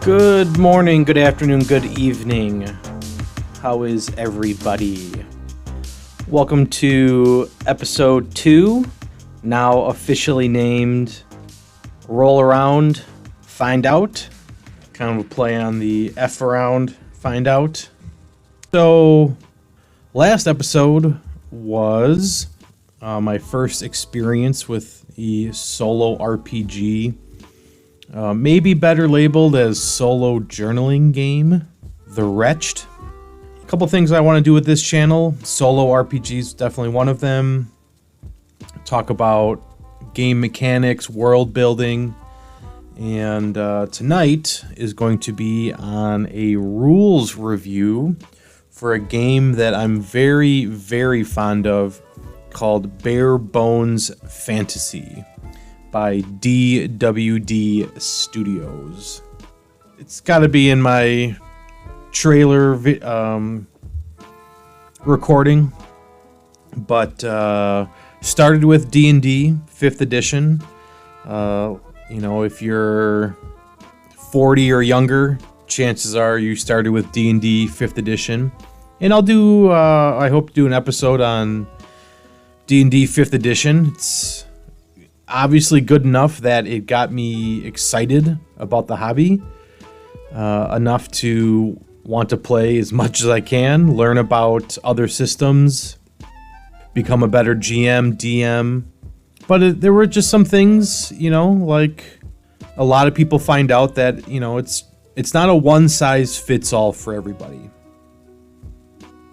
Good morning, good afternoon, good evening. How is everybody? Welcome to episode 2, now officially named Roll Around, Find Out. Kind of a play on the F around, find out. So, last episode was my first experience with the solo RPG. Maybe better labeled as solo journaling game, The Wretched. A couple things I want to do with this channel. Solo RPGs, definitely one of them. Talk about game mechanics, world building. And tonight is going to be on a rules review for a game that I'm very, very fond of called BareBones Fantasy by DWD Studios. It's got to be in my trailer recording, but started with D&D 5th edition. If you're 40 or younger, chances are you started with D&D 5th edition. And I'll do, I hope to do an episode on D&D 5th edition. It's obviously good enough that it got me excited about the hobby, enough to want to play as much as I can, learn about other systems, become a better GM, DM. But there were just some things, like a lot of people find out that, it's not a one-size-fits-all for everybody.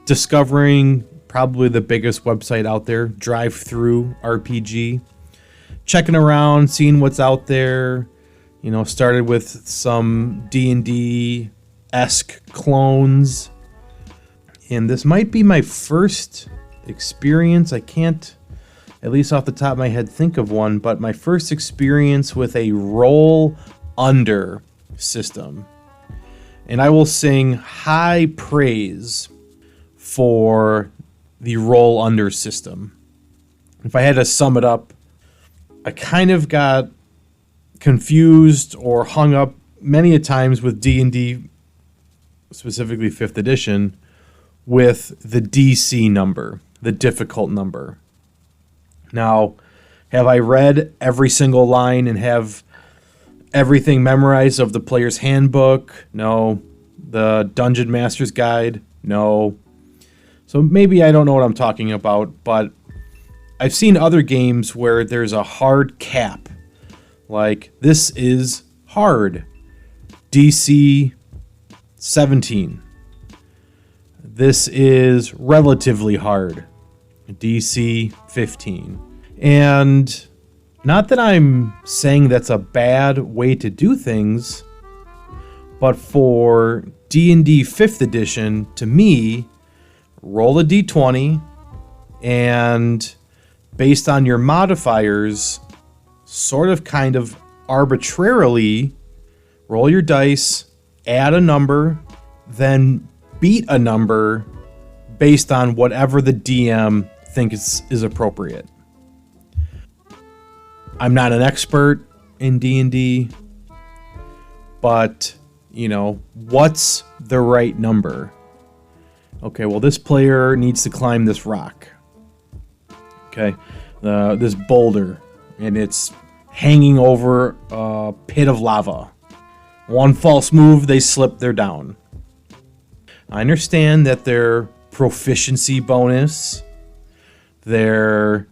Discovering probably the biggest website out there, Drive-Thru RPG. Checking around, seeing what's out there, started with some D&D-esque clones. And this might be my first experience. I can't, at least off the top of my head, think of one, but my first experience with a roll-under system. And I will sing high praise for the roll-under system. If I had to sum it up, I kind of got confused or hung up many a times with D&D, specifically 5th edition, with the DC number, the difficult number. Now, have I read every single line and have everything memorized of the player's handbook? No. The Dungeon Master's Guide? No. So maybe I don't know what I'm talking about, but I've seen other games where there's a hard cap. Like, this is hard. DC 17. This is relatively hard. DC 15. And not that I'm saying that's a bad way to do things, but for D&D 5th edition, to me, roll a d20 and based on your modifiers, sort of kind of arbitrarily roll your dice, add a number, then beat a number based on whatever the DM thinks is appropriate. I'm not an expert in D&D, but, what's the right number? Okay, well, this player needs to climb this rock. Okay, this boulder, and it's hanging over a pit of lava. One false move, they slip, they're down. I understand that their proficiency bonus, their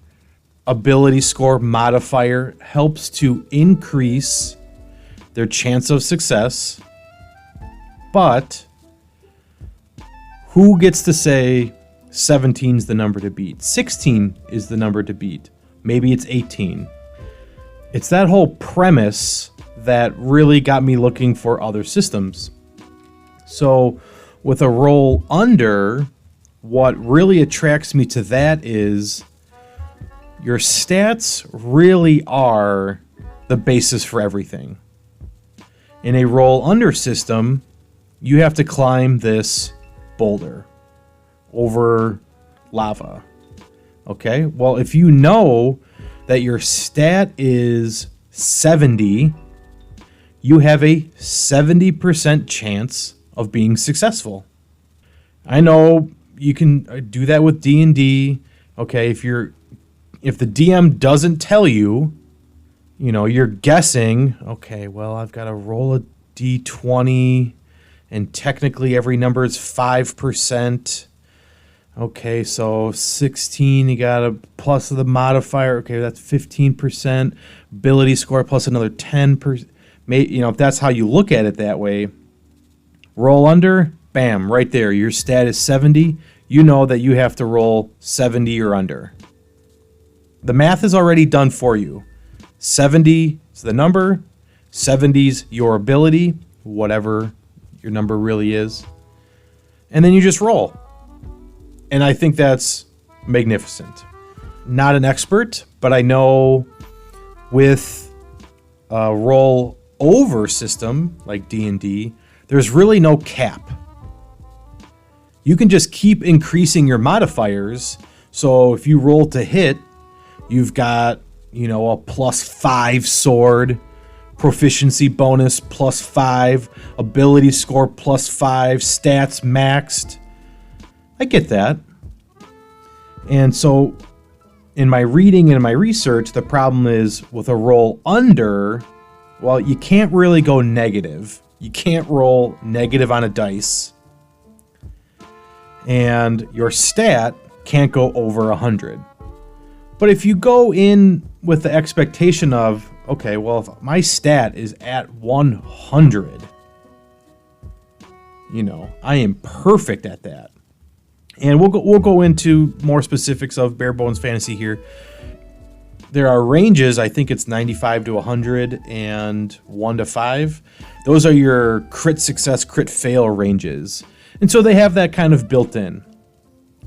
ability score modifier helps to increase their chance of success, but who gets to say 17 is the number to beat? 16 is the number to beat. Maybe it's 18. It's that whole premise that really got me looking for other systems. So with a roll under, what really attracts me to that is your stats really are the basis for everything. In a roll under system, you have to climb this boulder over lava. Okay, well, if you know that your stat is 70, you have a 70% chance of being successful. I know you can do that with D&D. Okay, if the DM doesn't tell you, you're guessing, okay, well, I've got to roll a D20 and technically every number is 5%. Okay, so 16, you got a plus of the modifier. Okay, that's 15%. Ability score plus another 10%. If that's how you look at it that way, roll under, bam, right there. Your stat is 70. You know that you have to roll 70 or under. The math is already done for you. 70 is the number. 70's your ability, whatever your number really is. And then you just roll. And I think that's magnificent. Not an expert, but I know with a roll over system like D&D, there's really no cap. You can just keep increasing your modifiers. So if you roll to hit, you've got, a +5 sword, proficiency bonus +5, ability score +5, stats maxed. I get that. And so in my reading and in my research, the problem is with a roll under, well, you can't really go negative. You can't roll negative on a dice. And your stat can't go over 100. But if you go in with the expectation of, okay, well, if my stat is at 100, I am perfect at that. And we'll go into more specifics of BareBones Fantasy here. There are ranges. I think it's 95 to 100 and 1 to 5. Those are your crit success, crit fail ranges. And so they have that kind of built in,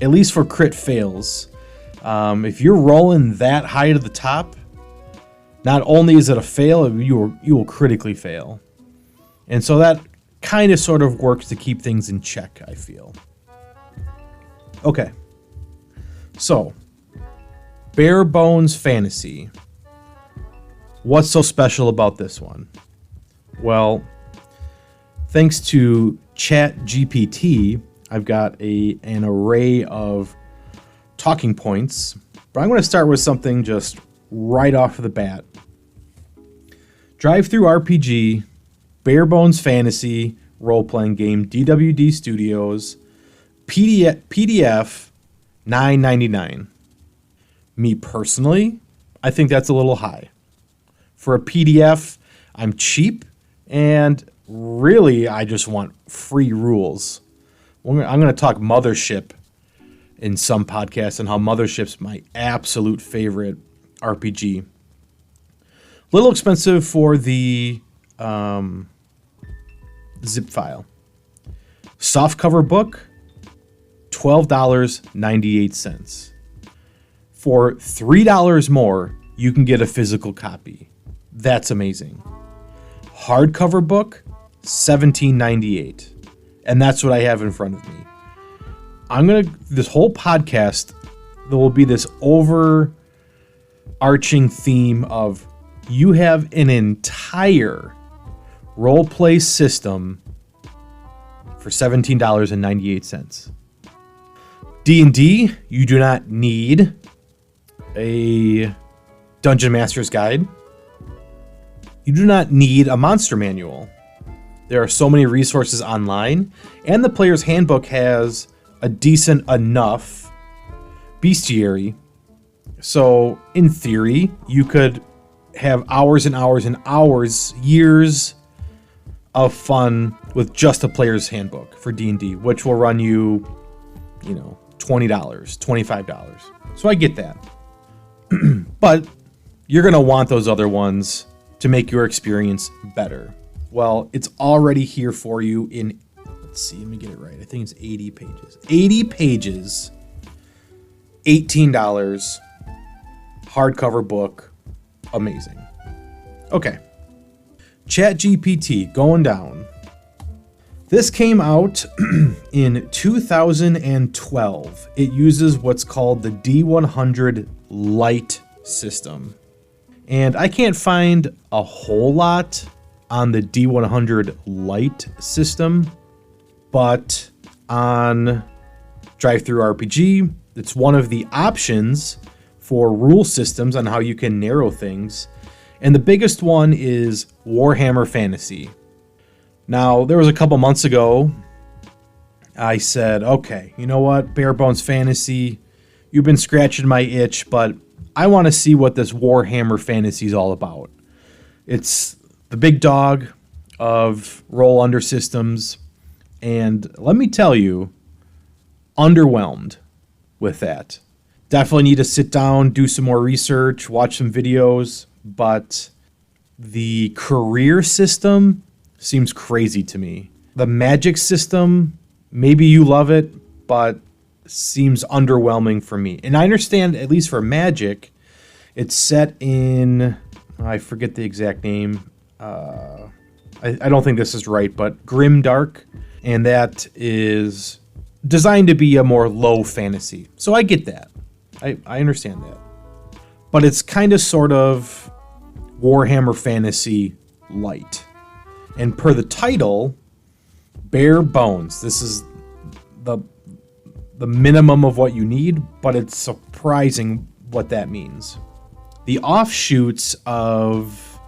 at least for crit fails. If you're rolling that high to the top, not only is it a fail, you will critically fail. And so that kind of sort of works to keep things in check, I feel. Okay, so BareBones Fantasy. What's so special about this one? Well, thanks to ChatGPT, I've got an array of talking points, but I'm going to start with something just right off the bat. Drive-through RPG, BareBones Fantasy, role-playing game, DWD Studios, PDF, $9.99. Me personally, I think that's a little high. For a PDF, I'm cheap, and really, I just want free rules. I'm going to talk Mothership in some podcasts and how Mothership's my absolute favorite RPG. A little expensive for the zip file. Softcover book, $12.98. For $3 more, you can get a physical copy. That's amazing. Hardcover book, $17.98. And that's what I have in front of me. This whole podcast, there will be this overarching theme of you have an entire role-play system for $17.98. D&D, you do not need a Dungeon Master's Guide. You do not need a monster manual. There are so many resources online, and the player's handbook has a decent enough bestiary. So, in theory, you could have hours and hours and hours, years of fun with just a player's handbook for D&D, which will run you, $20, $25. So I get that. But you're going to want those other ones to make your experience better. Well, it's already here for you in, let's see, let me get it right. I think it's 80 pages. 80 pages, $18, hardcover book, amazing. Okay. ChatGPT, going down. This came out in 2012. It uses what's called the D100 Lite system. And I can't find a whole lot on the D100 Lite system, but on DriveThruRPG, it's one of the options for rule systems on how you can narrow things. And the biggest one is Warhammer Fantasy. Now, there was a couple months ago, I said, okay, you know what, BareBones Fantasy, you've been scratching my itch, but I want to see what this Warhammer Fantasy is all about. It's the big dog of roll under systems, and let me tell you, underwhelmed with that. Definitely need to sit down, do some more research, watch some videos, but the career system seems crazy to me. The magic system, maybe you love it, but seems underwhelming for me. And I understand, at least for magic, it's set in, I forget the exact name. I don't think this is right, but Grimdark, and that is designed to be a more low fantasy. So I get that. I understand that. But it's kind of sort of Warhammer Fantasy light. And per the title, bare bones. This is the minimum of what you need, but it's surprising what that means. The offshoots of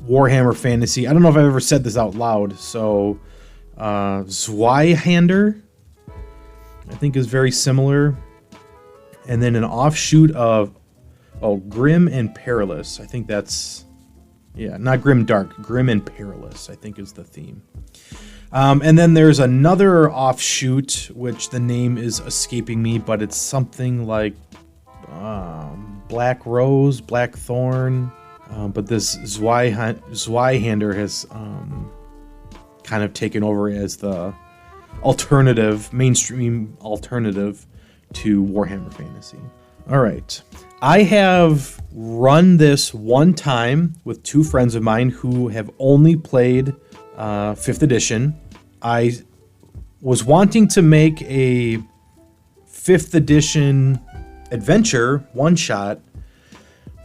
Warhammer Fantasy, I don't know if I've ever said this out loud, so Zweihander, I think, is very similar. And then an offshoot of, Grim and Perilous. I think that's, not Grim Dark, Grim and Perilous, I think is the theme. And then there's another offshoot, which the name is escaping me, but it's something like Black Rose, Black Thorn. But this Zweihander has kind of taken over as the mainstream alternative to Warhammer Fantasy. All right. I have run this one time with two friends of mine who have only played 5th edition. I was wanting to make a 5th edition adventure one-shot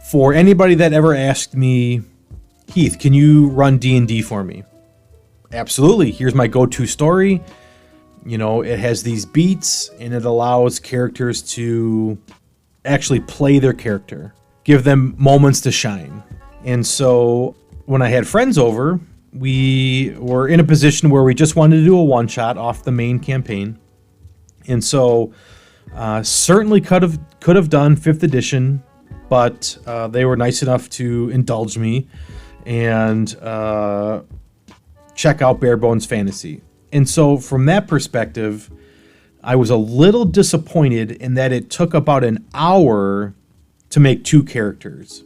for anybody that ever asked me, Heath, can you run D&D for me? Absolutely. Here's my go-to story. You know, it has these beats, and it allows characters to actually play their character, give them moments to shine. And so when I had friends over, we were in a position where we just wanted to do a one-shot off the main campaign. And so certainly could have done 5th edition, but they were nice enough to indulge me and check out BareBones Fantasy. And so from that perspective, I was a little disappointed in that it took about an hour to make 2 characters.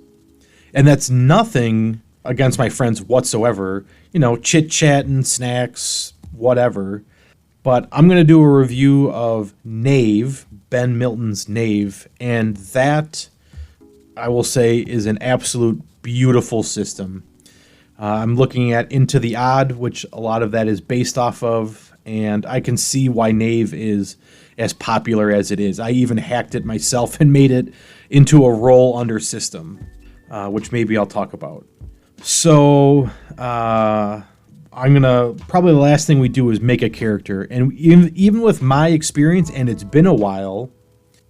And that's nothing against my friends whatsoever. You know, chit-chatting, snacks, whatever. But I'm going to do a review of Knave, Ben Milton's Knave, and that, I will say, is an absolute beautiful system. I'm looking at Into the Odd, which a lot of that is based off of, and I can see why Knave is as popular as it is. I even hacked it myself and made it into a roll under system, which maybe I'll talk about. So I'm gonna, probably the last thing we do is make a character, and even with my experience, and it's been a while,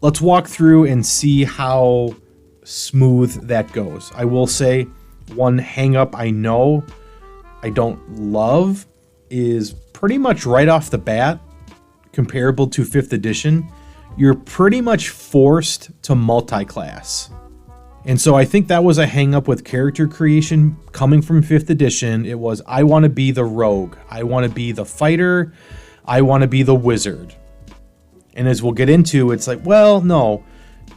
let's walk through and see how smooth that goes. I will say one hang up I know I don't love is pretty much right off the bat, comparable to 5th edition, you're pretty much forced to multi-class. And so I think that was a hang up with character creation coming from 5th edition. It was, I want to be the rogue. I want to be the fighter. I want to be the wizard. And as we'll get into, it's like, well, no.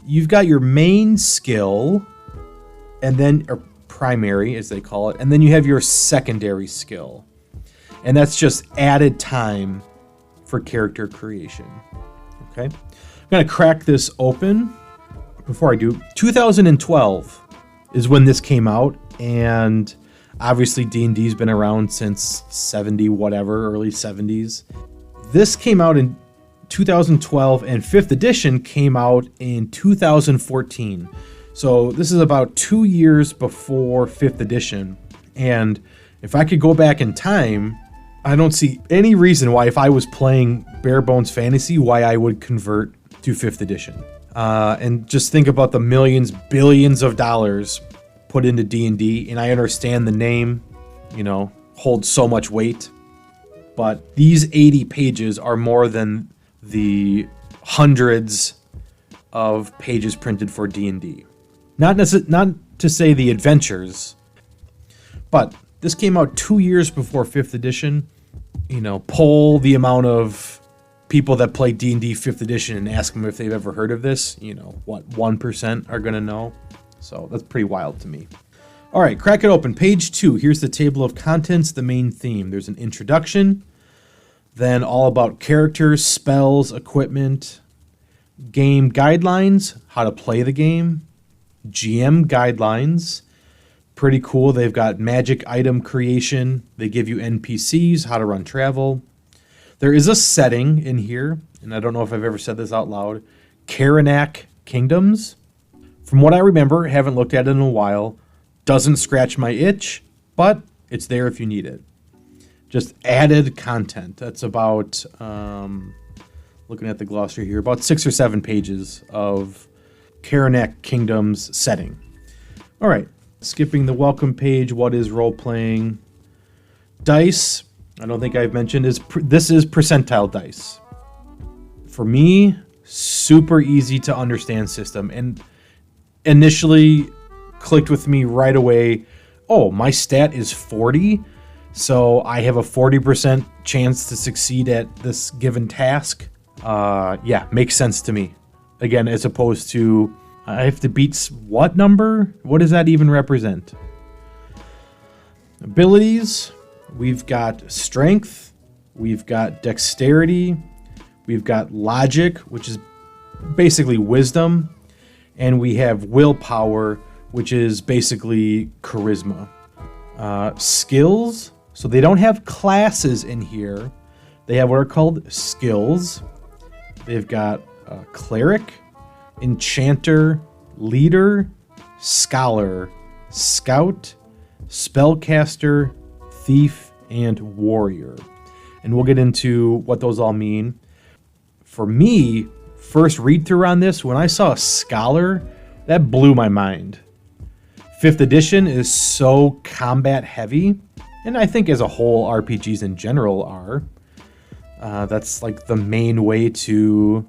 You've got your main skill, and then, or primary, as they call it, and then you have your secondary skill. And that's just added time for character creation. Okay? I'm going to crack this open. Before I do, 2012 is when this came out, and obviously D&D's been around since 70 whatever, early 70s. This came out in 2012, and 5th edition came out in 2014. So this is about 2 years before 5th edition. And If I could go back in time, I don't see any reason why, if I was playing BareBones Fantasy, why I would convert to 5th edition. And just think about the millions, billions of dollars put into D&D, and I understand the name, you know, holds so much weight, but these 80 pages are more than the hundreds of pages printed for D&D. Not to say the adventures, but this came out 2 years before 5th edition. You know, poll the amount of people that play D&D 5th edition and ask them if they've ever heard of this. You know, what, 1% are going to know? So that's pretty wild to me. All right, crack it open. Page 2. Here's the table of contents, the main theme. There's an introduction, then all about characters, spells, equipment, game guidelines, how to play the game, GM guidelines. Pretty cool. They've got magic item creation. They give you NPCs, how to run travel. There is a setting in here, and I don't know if I've ever said this out loud. Karnak Kingdoms. From what I remember, haven't looked at it in a while, doesn't scratch my itch, but it's there if you need it. Just added content. That's about, looking at the glossary here, about 6 or 7 pages of Karnak Kingdoms setting. All right. Skipping the welcome page, what is role-playing? Dice, I don't think I've mentioned, this is percentile dice. For me, super easy to understand system, and initially clicked with me right away. Oh, my stat is 40, so I have a 40% chance to succeed at this given task. Yeah, makes sense to me. Again, as opposed to I have to beat what number? What does that even represent? Abilities. We've got strength. We've got dexterity. We've got logic, which is basically wisdom. And we have willpower, which is basically charisma. Skills. So they don't have classes in here. They have what are called skills. They've got cleric, Enchanter, Leader, Scholar, Scout, Spellcaster, Thief, and Warrior. And we'll get into what those all mean. For me, first read through on this, when I saw Scholar, that blew my mind. 5th edition is so combat heavy, and I think as a whole RPGs in general are. That's like the main way to,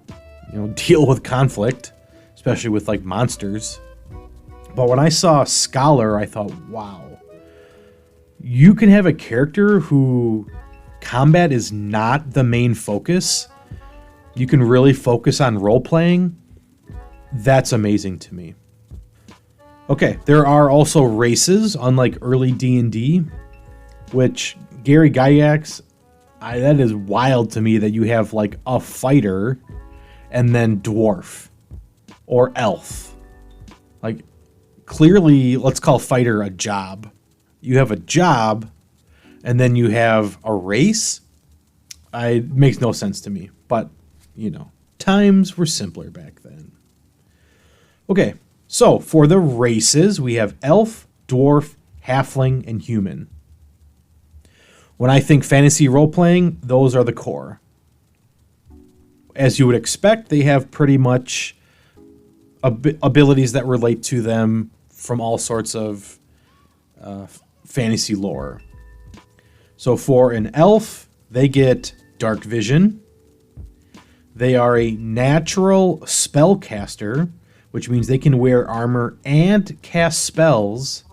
deal with conflict, especially with like monsters. But when I saw Scholar, I thought, wow, you can have a character who combat is not the main focus. You can really focus on role-playing. That's amazing to me. Okay, there are also races, unlike early D&D, which Gary Gygax, that is wild to me that you have like a fighter and then dwarf or elf. Like, clearly, let's call fighter a job. You have a job and then you have a race. It makes no sense to me, but times were simpler back then. Okay, so for the races, we have elf, dwarf, halfling, and human. When I think fantasy role-playing, those are the core. As you would expect, they have pretty much abilities that relate to them from all sorts of fantasy lore. So for an elf, they get dark vision. They are a natural spellcaster, which means they can wear armor and cast spells,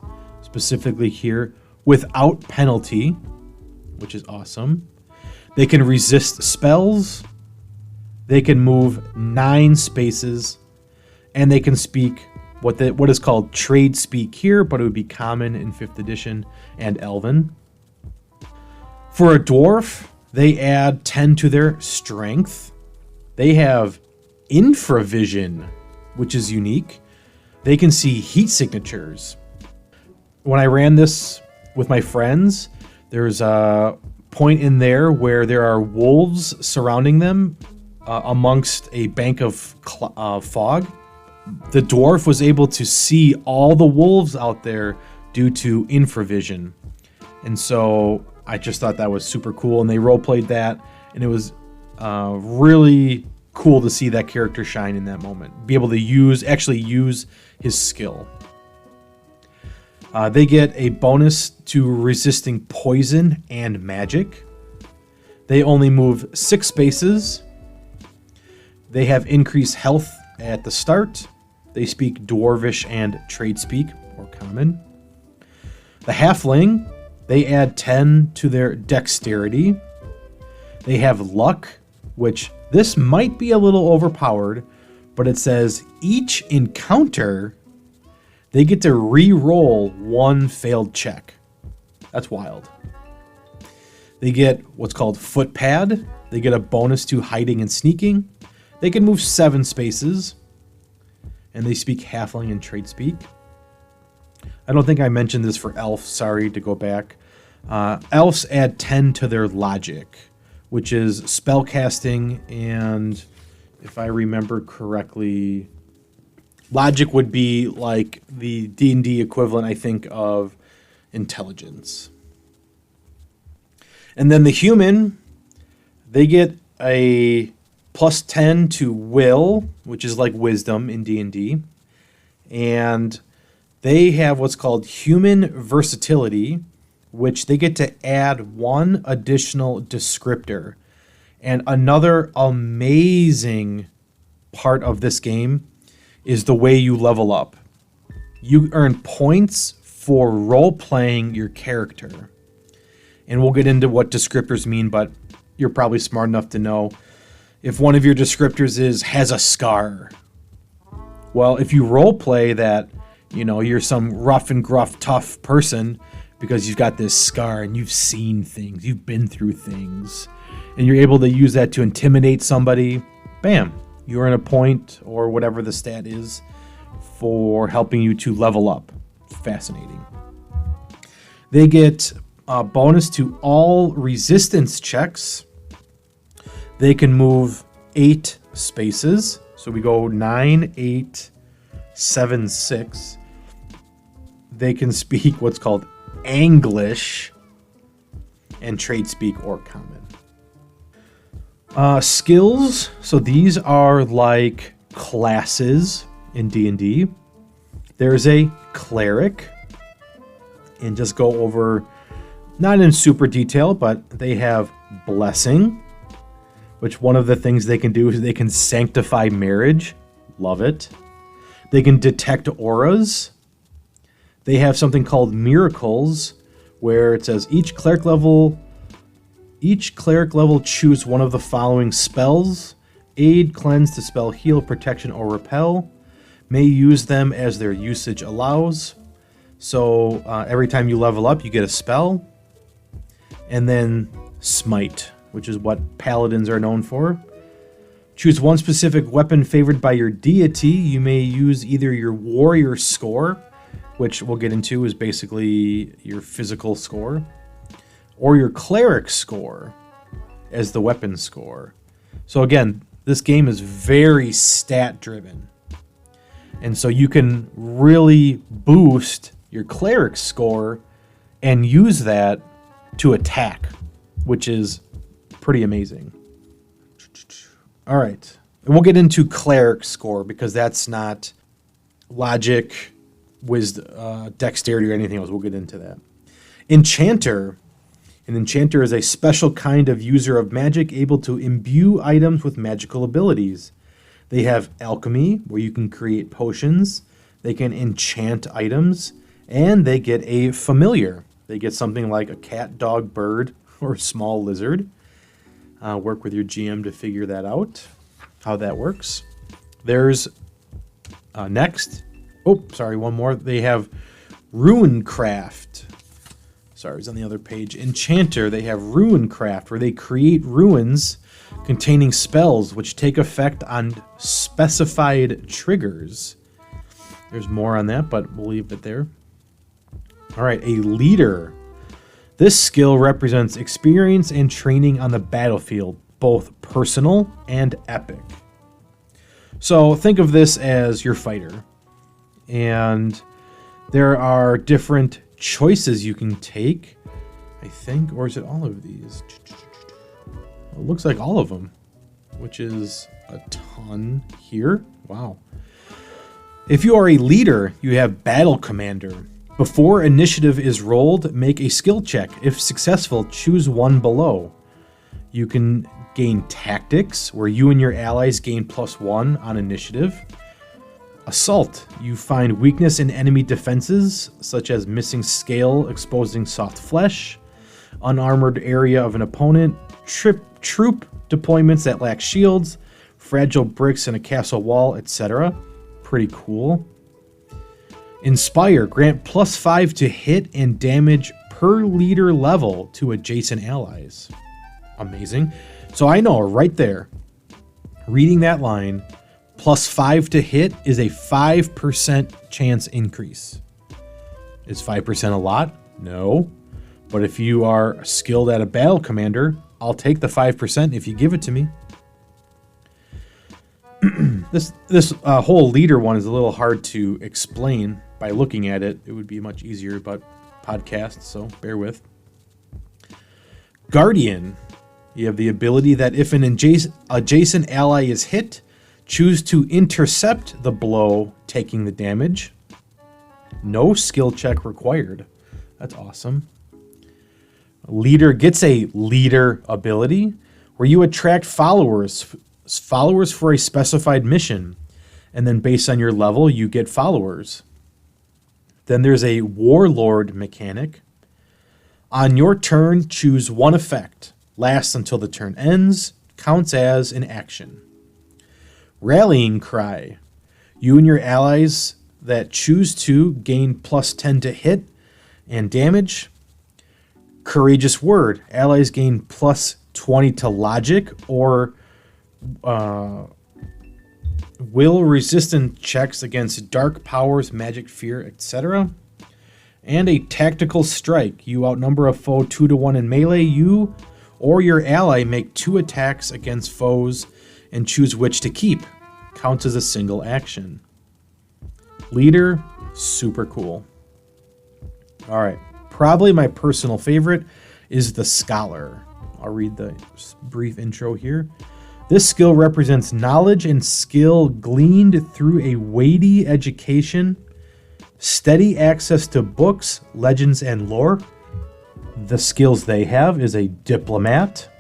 specifically here, without penalty, which is awesome. They can resist spells. They can move 9 spaces, and they can speak what is called trade speak here, but it would be common in 5th edition and Elven. For a dwarf, they add 10 to their strength. They have infravision, which is unique. They can see heat signatures. When I ran this with my friends, there's a point in there where there are wolves surrounding them amongst a bank of fog. The dwarf was able to see all the wolves out there due to infravision. And so I just thought that was super cool, and they role played that, and it was really cool to see that character shine in that moment, be able to actually use his skill. They get a bonus to resisting poison and magic. They only move 6 spaces. They have increased health at the start. They speak Dwarvish and Trade Speak, or Common. The Halfling, they add 10 to their Dexterity. They have Luck, which this might be a little overpowered, but it says each encounter, they get to re-roll 1 failed check. That's wild. They get what's called Foot Pad. They get a bonus to hiding and sneaking. They can move 7 spaces. And they speak Halfling and Trade Speak. I don't think I mentioned this for Elf. Sorry to go back. Elves add 10 to their Logic, which is spellcasting, and if I remember correctly, Logic would be like the D&D equivalent, I think, of Intelligence. And then the Human, they get a plus 10 to Will, which is like Wisdom in D&D. And they have what's called Human Versatility, which they get to add 1 additional descriptor. And another amazing part of this game is the way you level up. You earn points for role-playing your character. And we'll get into what descriptors mean, but you're probably smart enough to know if one of your descriptors has a scar. Well, if you role-play that, you're some rough and gruff, tough person because you've got this scar and you've seen things, you've been through things, and you're able to use that to intimidate somebody, bam, you earn a point or whatever the stat is for helping you to level up. Fascinating. They get a bonus to all resistance checks. They can move 8 spaces. So we go 9, 8, 7, 6. They can speak what's called Anglish and Trade Speak or Common. Skills. So these are like classes in D&D. There's a Cleric. And just go over, not in super detail, but they have Blessing, which one of the things they can do is they can sanctify marriage. Love it. They can detect auras. They have something called Miracles, where it says each cleric level choose one of the following spells: Aid, Cleanse, Dispel, Heal, Protection, or Repel. May use them as their usage allows. So every time you level up, you get a spell. And then Smite, which is what paladins are known for. Choose one specific weapon favored by your deity. You may use either your warrior score, which we'll get into is basically your physical score, or your cleric score as the weapon score. So again, this game is very stat driven. And so you can really boost your cleric score and use that to attack, which is pretty amazing. All right. And we'll get into cleric score because that's not logic, wisdom, dexterity, or anything else. We'll get into that. Enchanter. An enchanter is a special kind of user of magic able to imbue items with magical abilities. They have alchemy, where you can create potions. They can enchant items. And they get a familiar. They get something like a cat, dog, bird, or small lizard. Work with your GM to figure that out, how that works. There's next. Oh, sorry, one more. They have Runecraft. Sorry, it's on the other page. Enchanter, they have Runecraft, where they create runes containing spells which take effect on specified triggers. There's more on that, but we'll leave it there. All right, a leader. This skill represents experience and training on the battlefield, both personal and epic. So think of this as your fighter. And there are different choices you can take I think, or is it all of these? It looks like all of them, which is a ton here. Wow. If you are a leader, you have Battle Commander. Before initiative is rolled, make a skill check. If successful, choose one below. You can gain Tactics, where you and your allies gain +1 on initiative. Assault. You find weakness in enemy defenses, such as missing scale, exposing soft flesh, unarmored area of an opponent, troop deployments that lack shields, fragile bricks in a castle wall, etc. Pretty cool. Inspire. Grant +5 to hit and damage per leader level to adjacent allies. Amazing. So I know right there, reading that line, +5 to hit is a 5% chance increase. Is 5% a lot? No. But if you are skilled at a battle commander, I'll take the 5% if you give it to me. This whole leader one is a little hard to explain by looking at it. It would be much easier, but podcast, so bear with. Guardian. You have the ability that if an adjacent ally is hit, choose to intercept the blow, taking the damage. No skill check required. That's awesome. Leader gets a leader ability where you attract followers for a specified mission, and then based on your level, you get followers. Then there's a warlord mechanic. On your turn, choose one effect. Lasts until the turn ends. Counts as an action. Rallying Cry. You and your allies that choose to gain +10 to hit and damage. Courageous Word. Allies gain +20 to logic or will resistant checks against dark powers, magic, fear, etc. And a Tactical Strike. You outnumber a foe 2-1 in melee. You or your ally make 2 attacks against foes and choose which to keep. Counts as a single action. Leader, super cool. All right, probably my personal favorite is the Scholar. I'll read the brief intro here. This skill represents knowledge and skill gleaned through a weighty education, steady access to books, legends, and lore. The skills they have is a Diplomat.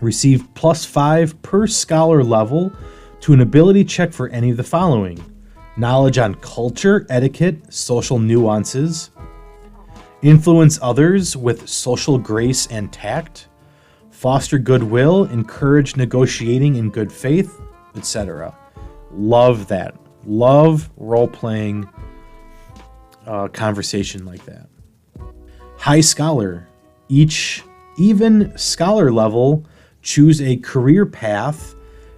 Receive +5 per scholar level to an ability check for any of the following. Knowledge on culture, etiquette, social nuances. Influence others with social grace and tact. Foster goodwill, encourage negotiating in good faith, etc. Love that. Love role-playing conversation like that. High Scholar. Each even scholar level, choose a career path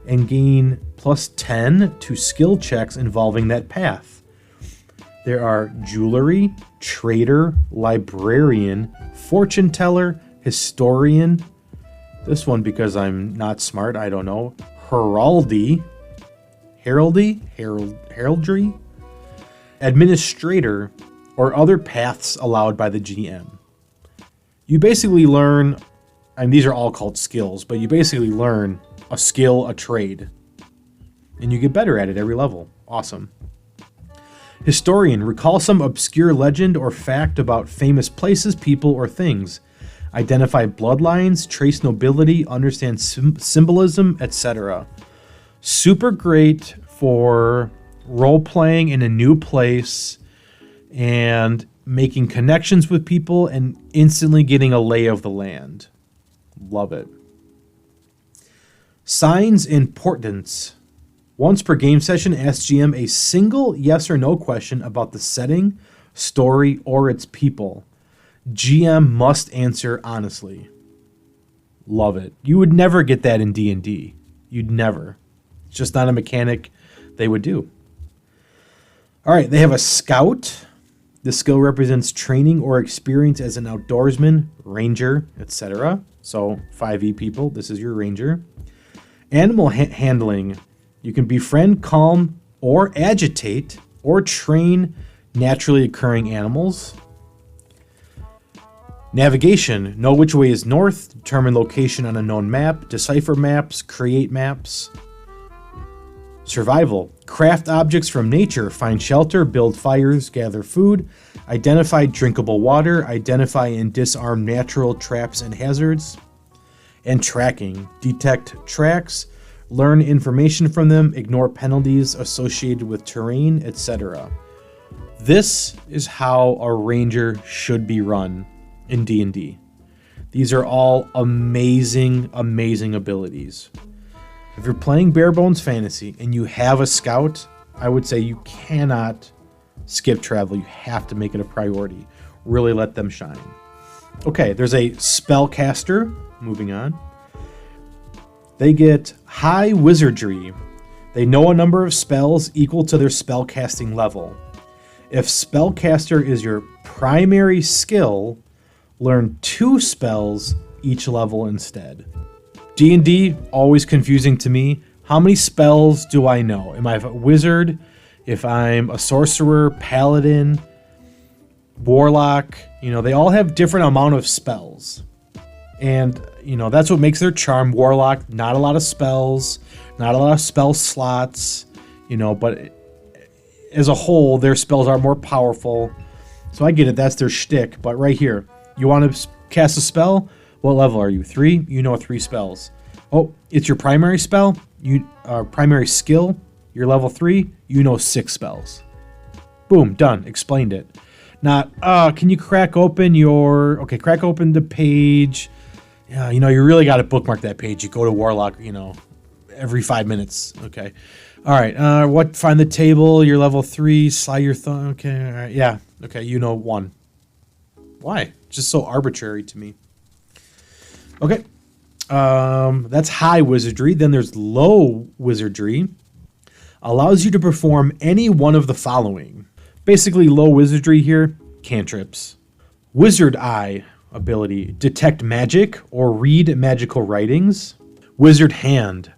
and gain +10 to skill checks involving that path. There are Jewelry, Trader, Librarian, Fortune Teller, Historian. This one, because I'm not smart, I don't know. Heraldry, Administrator, or other paths allowed by the GM. You basically learn, and these are all called skills, but you basically learn a skill, a trade, and you get better at it every level. Awesome. Historian, recall some obscure legend or fact about famous places, people, or things. Identify bloodlines, trace nobility, understand symbolism, etc. Super great for role-playing in a new place and making connections with people and instantly getting a lay of the land. Love it. Signs and portents. Once per game session, ask GM a single yes or no question about the setting, story, or its people. GM must answer honestly. Love it. You would never get that in D&D. You'd never. It's just not a mechanic they would do. All right, they have a Scout. This skill represents training or experience as an outdoorsman, ranger, etc. So 5e people, this is your ranger. Animal handling. You can befriend, calm, or agitate, or train naturally occurring animals. Navigation, know which way is north, determine location on a known map, decipher maps, create maps. Survival, craft objects from nature, find shelter, build fires, gather food, identify drinkable water, identify and disarm natural traps and hazards. And tracking, detect tracks, learn information from them, ignore penalties associated with terrain, etc. This is how a ranger should be run in D&D. These are all amazing, amazing abilities. If you're playing BareBones Fantasy and you have a scout, I would say you cannot skip travel. You have to make it a priority. Really let them shine. Okay, there's a spellcaster. Moving on. They get high wizardry. They know a number of spells equal to their spellcasting level. If spellcaster is your primary skill, learn 2 spells each level instead. D&D, always confusing to me. How many spells do I know? Am I a wizard? If I'm a sorcerer, paladin, warlock, they all have different amount of spells. And, that's what makes their charm. Warlock, not a lot of spells, not a lot of spell slots, but as a whole, their spells are more powerful. So I get it, that's their shtick. But right here, you want to cast a spell? What level are you? 3? You know 3 spells. Oh, it's your primary spell? Primary skill? You're level 3? You know 6 spells. Boom, done. Explained it. Not, can you crack open the page. Yeah, you really got to bookmark that page. You go to Warlock, every 5 minutes. Okay. All right. Find the table. You're level 3. Slide your thumb. Okay. All right. Yeah. Okay. 1. Why? Just so arbitrary to me. Okay. That's high wizardry. Then there's low wizardry. Allows you to perform any one of the following. Basically, low wizardry here, cantrips. Wizard Eye ability, detect magic or read magical writings. Wizard Hand,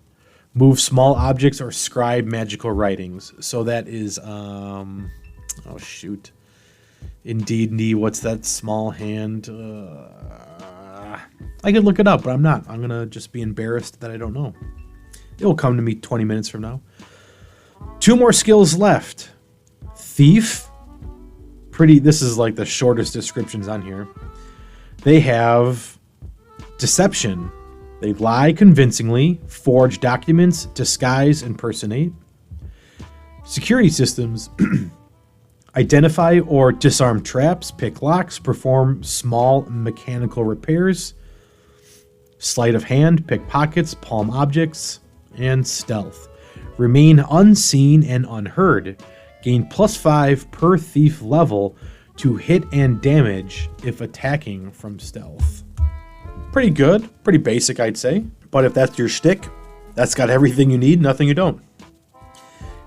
move small objects or scribe magical writings. So that is, Indeed, what's that small hand? I could look it up, but I'm not. I'm going to just be embarrassed that I don't know. It will come to me 20 minutes from now. 2 more skills left. Thief. This is like the shortest descriptions on here. They have deception. They lie convincingly, forge documents, disguise, impersonate. Security systems. Identify or disarm traps, pick locks, perform small mechanical repairs. Sleight of hand, pick pockets, palm objects, and stealth. Remain unseen and unheard. Gain +5 per thief level to hit and damage if attacking from stealth. Pretty good. Pretty basic, I'd say. But if that's your shtick, that's got everything you need, nothing you don't.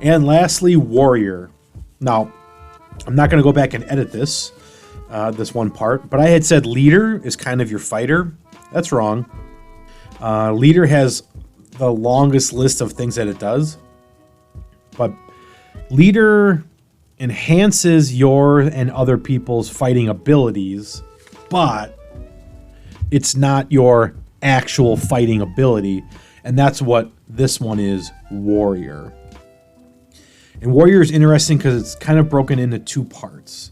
And lastly, warrior. Now, I'm not going to go back and edit this one part, but I had said leader is kind of your fighter. That's wrong. Leader has the longest list of things that it does, but leader enhances your and other people's fighting abilities, but it's not your actual fighting ability, and that's what this one is, warrior. And warrior is interesting because it's kind of broken into 2 parts.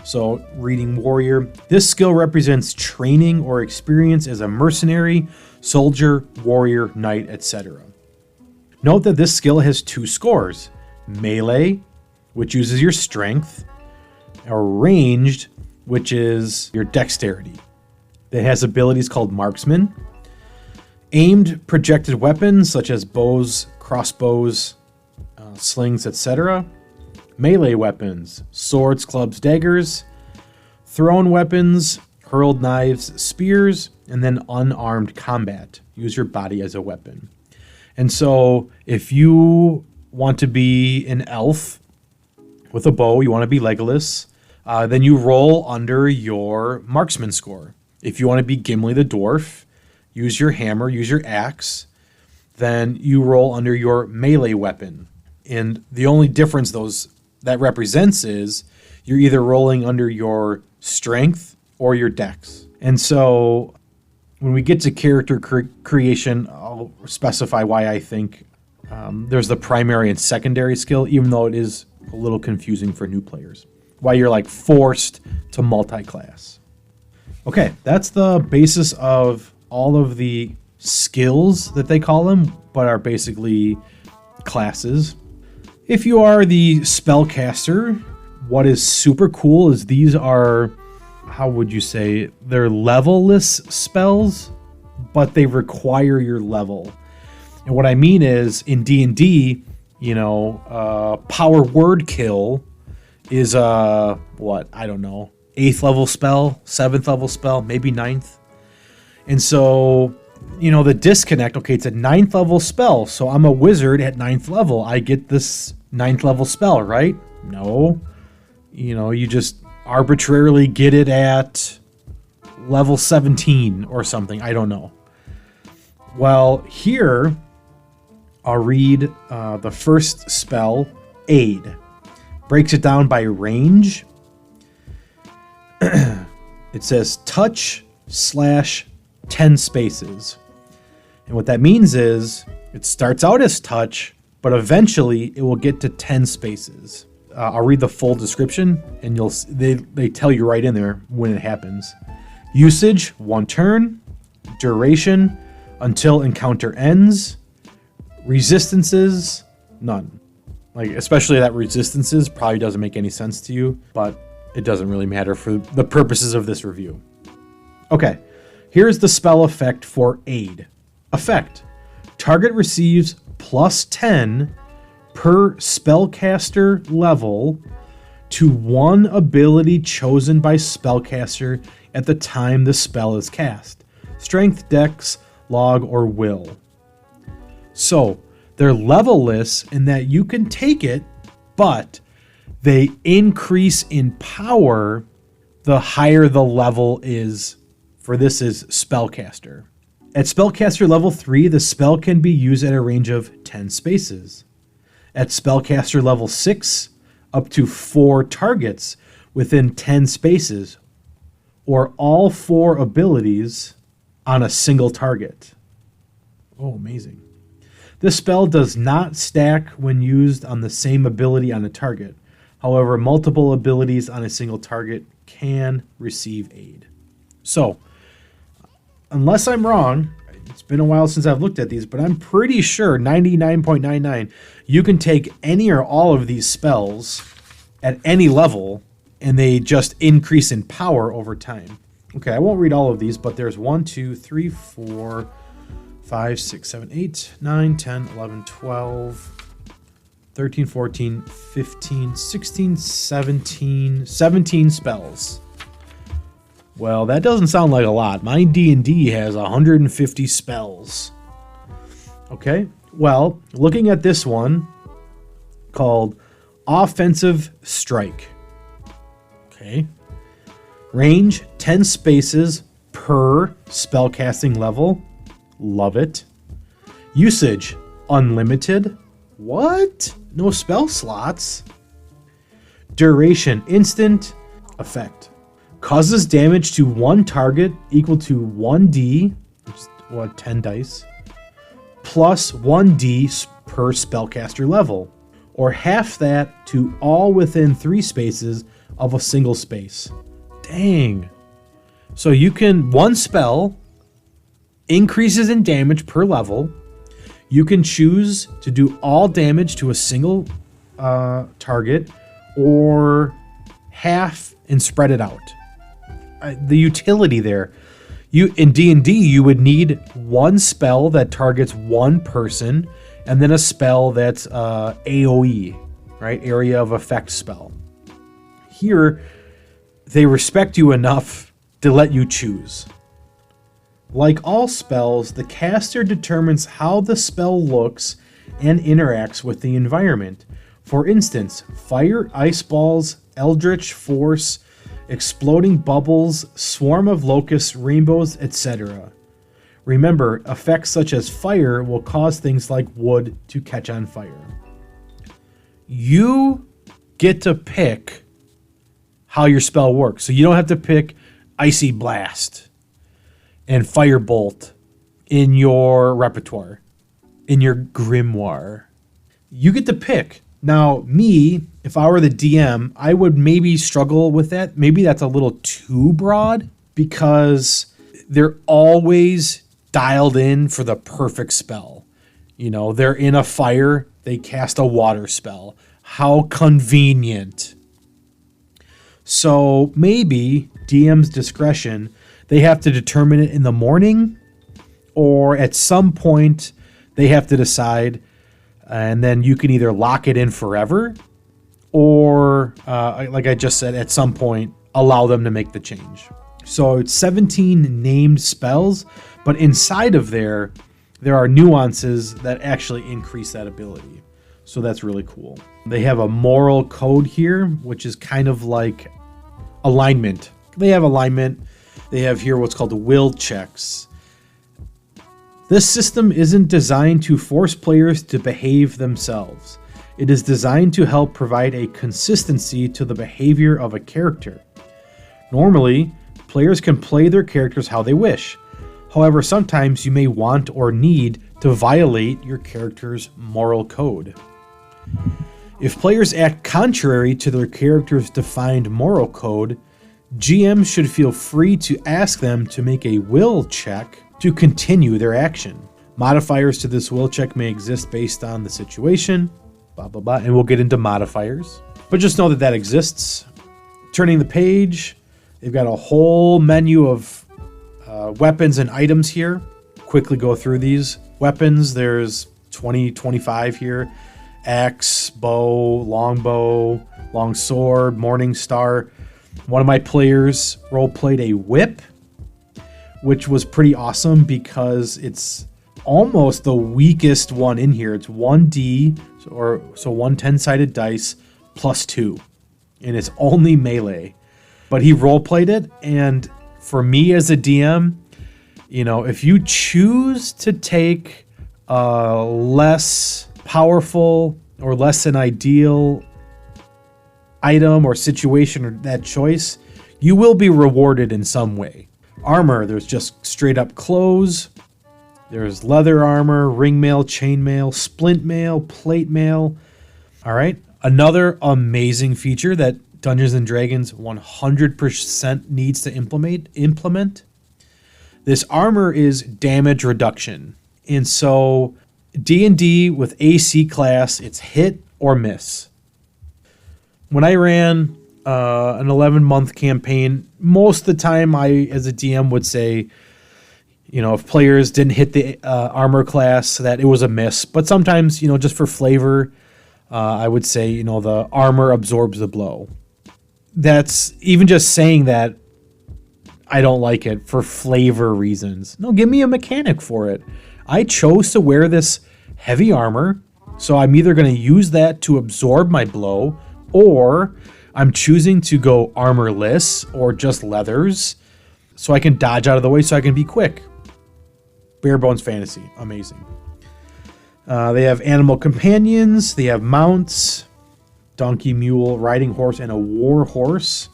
So, reading warrior, this skill represents training or experience as a mercenary, soldier, warrior, knight, etc. Note that this skill has 2 scores. Melee, which uses your strength, or ranged, which is your dexterity. It has abilities called marksman. Aimed projected weapons such as bows, crossbows, slings, etc. Melee weapons, swords, clubs, daggers. Thrown weapons, hurled knives, spears, and then unarmed combat. Use your body as a weapon. And so if you want to be an elf with a bow, you want to be Legolas, then you roll under your marksman score. If you want to be Gimli the dwarf, use your hammer, use your axe, then you roll under your melee weapon. And the only difference that represents is you're either rolling under your strength or your dex. And so when we get to character creation, I'll specify why I think there's the primary and secondary skill, even though it is a little confusing for new players. Why you're like forced to multi-class. Okay, that's the basis of all of the skills that they call them, but are basically classes. If you are the spellcaster, what is super cool is these are, how would you say, they're level-less spells, but they require your level. And what I mean is, in D&D, power word kill is what, I don't know, 8th level spell, 7th level spell, maybe 9th. And so, the disconnect, okay, it's a 9th level spell, so I'm a wizard at 9th level. I get this 9th level spell, right? No. You just arbitrarily get it at level 17 or something. I don't know. Well, here, I'll read the first spell, Aid. Breaks it down by range. It says touch / 10 spaces. And what that means is it starts out as touch, but eventually it will get to 10 spaces. I'll read the full description, and they tell you right in there when it happens. Usage, 1 turn. Duration, until encounter ends. Resistances, none. Like, especially that resistances probably doesn't make any sense to you, but it doesn't really matter for the purposes of this review. Okay, here's the spell effect for Aid. Effect. Target receives +10 per spellcaster level to 1 ability chosen by spellcaster at the time the spell is cast. Strength, Dex, Log, or Will. So, they're level-less in that you can take it, but they increase in power the higher the level is. For this is spellcaster. At spellcaster level 3, the spell can be used at a range of 10 spaces. At spellcaster level 6, up to 4 targets within 10 spaces, or all 4 abilities on a single target. Oh, amazing. This spell does not stack when used on the same ability on a target. However, multiple abilities on a single target can receive aid. So, unless I'm wrong, it's been a while since I've looked at these, but I'm pretty sure 99.99 you can take any or all of these spells at any level and they just increase in power over time. Okay, I won't read all of these, but there's 1, 2, 3, 4, 5, 6, 7, 8, 9, 10, 11, 12, 13, 14, 15, 16, 17 spells. Well, that doesn't sound like a lot. My D&D has 150 spells. Okay, well, looking at this one called Offensive Strike. Okay. Range, 10 spaces per spellcasting level. Love it. Usage, unlimited. What? No spell slots. Duration, instant. Effect. Causes damage to one target equal to 1d, which is 10 dice, plus 1d per spellcaster level, or half that to all within 3 spaces of a single space. Dang. So you can, one spell increases in damage per level. You can choose to do all damage to a single target or half and spread it out. The utility there. In D&D, you would need one spell that targets one person and then a spell that's AoE, right? Area of effect spell. Here, they respect you enough to let you choose. Like all spells, the caster determines how the spell looks and interacts with the environment. For instance, fire, ice balls, eldritch force, exploding bubbles, swarm of locusts, rainbows, etc. Remember, effects such as fire will cause things like wood to catch on fire. You get to pick how your spell works. So you don't have to pick Icy Blast and Firebolt in your repertoire, in your grimoire. You get to pick. Now, me, if I were the DM, I would maybe struggle with that. Maybe that's a little too broad because they're always dialed in for the perfect spell. You know, they're in a fire, they cast a water spell. How convenient. So maybe DM's discretion, they have to determine it in the morning, or at some point they have to decide, and then you can either lock it in forever or, like I just said, at some point allow them to make the change. So it's 17 named spells, but inside of there are nuances that actually increase that ability. So that's really cool. They have a moral code here, which is kind of like alignment. They have alignment. They have here what's called will checks. This system isn't designed to force players to behave themselves. It is designed to help provide a consistency to the behavior of a character. Normally, players can play their characters how they wish. However, sometimes you may want or need to violate your character's moral code. If players act contrary to their character's defined moral code, GMs should feel free to ask them to make a will check to continue their action. Modifiers to this will check may exist based on the situation, blah, blah, blah, and we'll get into modifiers. But just know that that exists. Turning the page, they've got a whole menu of weapons and items here. Quickly go through these. Weapons, there's 25 here. Axe, bow, longbow, long sword, morning star. One of my players role-played a whip, which was pretty awesome because it's almost the weakest one in here. It's 1d, so one 10-sided dice plus 2, and it's only melee. But he role-played it, and for me as a DM, you know, if you choose to take a less powerful or less than ideal item or situation or that choice, you will be rewarded in some way. Armor, there's just straight up clothes. There's leather armor, ring mail, chain mail, splint mail, plate mail. All right. Another amazing feature that Dungeons & Dragons 100% needs to implement. This armor is damage reduction. And so D&D with AC class, it's hit or miss. When I ran an 11-month campaign, most of the time I, as a DM, would say, you know, if players didn't hit the armor class, that it was a miss. But sometimes, you know, just for flavor, I would say, you know, the armor absorbs the blow. That's even just saying that, I don't like it for flavor reasons. No, give me a mechanic for it. I chose to wear this heavy armor, so I'm either going to use that to absorb my blow, or I'm choosing to go armorless or just leathers so I can dodge out of the way so I can be quick. BareBones Fantasy, amazing. They have animal companions, they have mounts, donkey, mule, riding horse, and a war horse.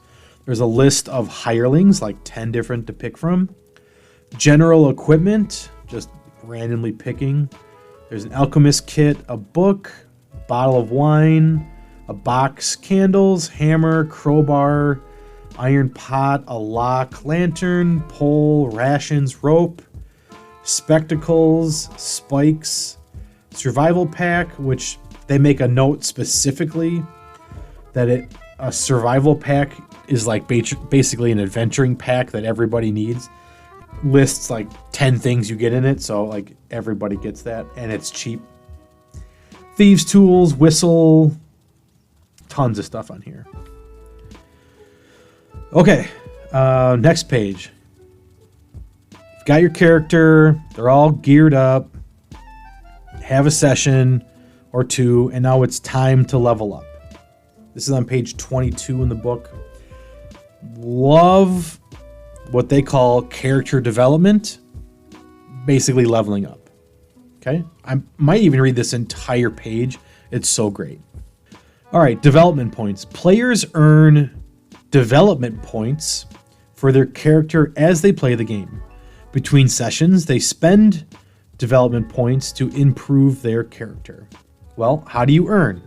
There's a list of hirelings, like 10 different to pick from. General equipment, just randomly picking. There's an alchemist kit, a book, a bottle of wine, a box, candles, hammer, crowbar, iron pot, a lock, lantern, pole, rations, rope, spectacles, spikes, survival pack, which they make a note specifically that a survival pack is like basically an adventuring pack that everybody needs. Lists like 10 things you get in it, so like everybody gets that, and it's cheap. Thieves' tools, whistle, tons of stuff on here. Okay, next page. You've got your character, they're all geared up, have a session or two, and now it's time to level up. This is on page 22 in the book. Love what they call character development, basically leveling up. Okay, I might even read this entire page. It's so great. All right, development points. Players earn development points for their character as they play the game. Between sessions, they spend development points to improve their character. Well, how do you earn?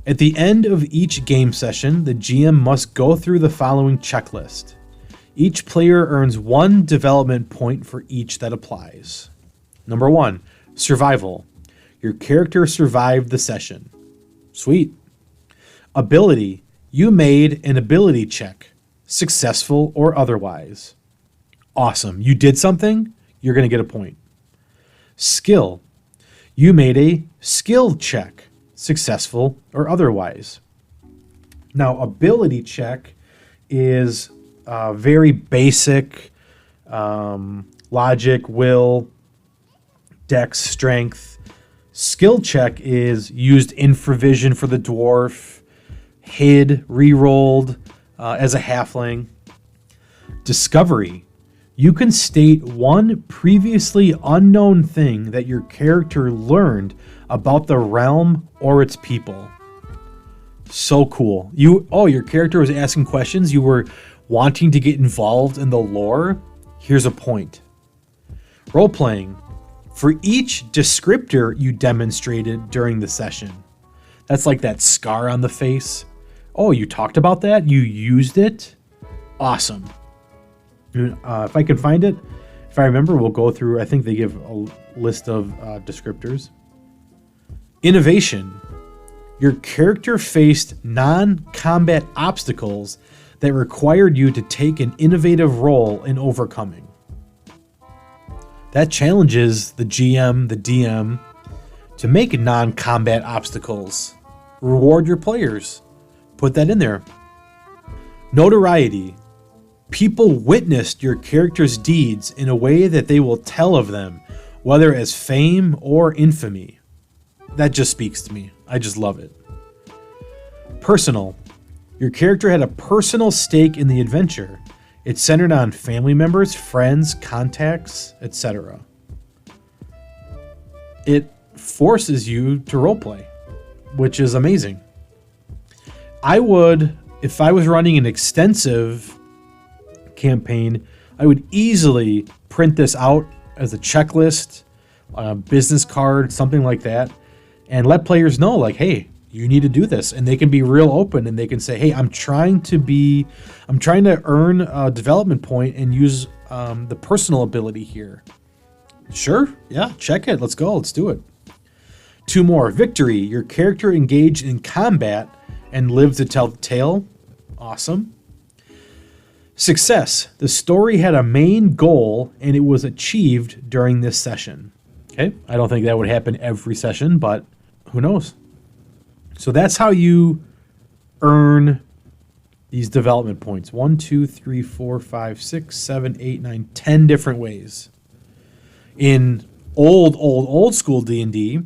At the end of each game session, the GM must go through the following checklist. Each player earns 1 development point for each that applies. Number 1, survival. Your character survived the session. Sweet. Ability. You made an ability check, successful or otherwise. Awesome. You did something, you're going to get a point. Skill. You made a skill check, successful or otherwise. Now, ability check is very basic logic, will, dex, strength. Skill check is used infravision for the dwarf, hid, rerolled as a halfling. Discovery. You can state 1 previously unknown thing that your character learned about the realm or its people. So cool. Your character was asking questions. You were wanting to get involved in the lore. Here's a point. Role-playing. For each descriptor you demonstrated during the session. That's like that scar on the face. Oh, you talked about that? You used it? Awesome. If I can find it, if I remember, we'll go through. I think they give a list of descriptors. Innovation. Your character faced non-combat obstacles that required you to take an innovative role in overcoming. That challenges the GM, the DM, to make non-combat obstacles. Reward your players. Put that in there. Notoriety. People witnessed your character's deeds in a way that they will tell of them, whether as fame or infamy. That just speaks to me. I just love it. Personal. Your character had a personal stake in the adventure. It's centered on family members, friends, contacts, etc. It forces you to roleplay, which is amazing. If I was running an extensive campaign, I would easily print this out as a checklist, a business card, something like that, and let players know, like, hey, you need to do this. And they can be real open and they can say, hey, I'm trying to earn a development point and use the personal ability here. Sure, yeah, check it. Let's go. Let's do it. 2 more. Victory. Your character engaged in combat and lived to tell the tale. Awesome. Success. The story had a main goal and it was achieved during this session. Okay, I don't think that would happen every session, but who knows? So that's how you earn these development points. 1, 2, 3, 4, 5, 6, 7, 8, 9, 10 different ways. In old school D&D,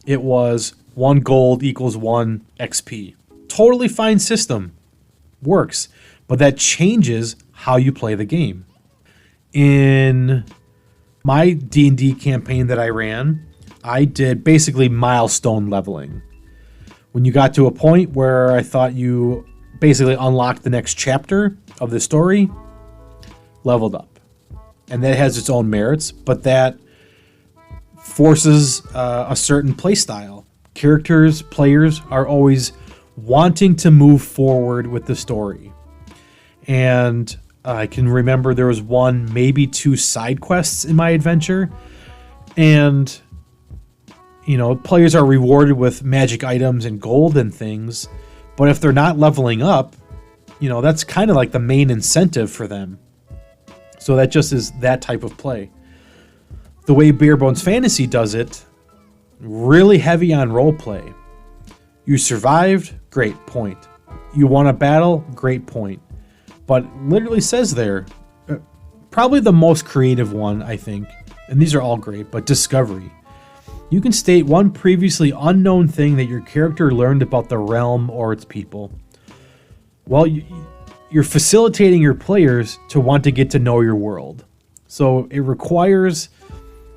it was 1 gold equals 1 XP. Totally fine system. Works. But that changes how you play the game. In my D&D campaign that I ran, I did basically milestone leveling. When you got to a point where I thought you basically unlocked the next chapter of the story, leveled up. And that has its own merits, but that forces a certain play style. Players are always wanting to move forward with the story. And I can remember there was 1, maybe 2 side quests in my adventure. And, players are rewarded with magic items and gold and things. But if they're not leveling up, that's kind of like the main incentive for them. So that just is that type of play. The way BareBones Fantasy does it, really heavy on role play. You survived, great point. You won a battle, great point. But literally says there, probably the most creative one, I think, and these are all great, but discovery. You can state 1 previously unknown thing that your character learned about the realm or its people. Well, you're facilitating your players to want to get to know your world. So it requires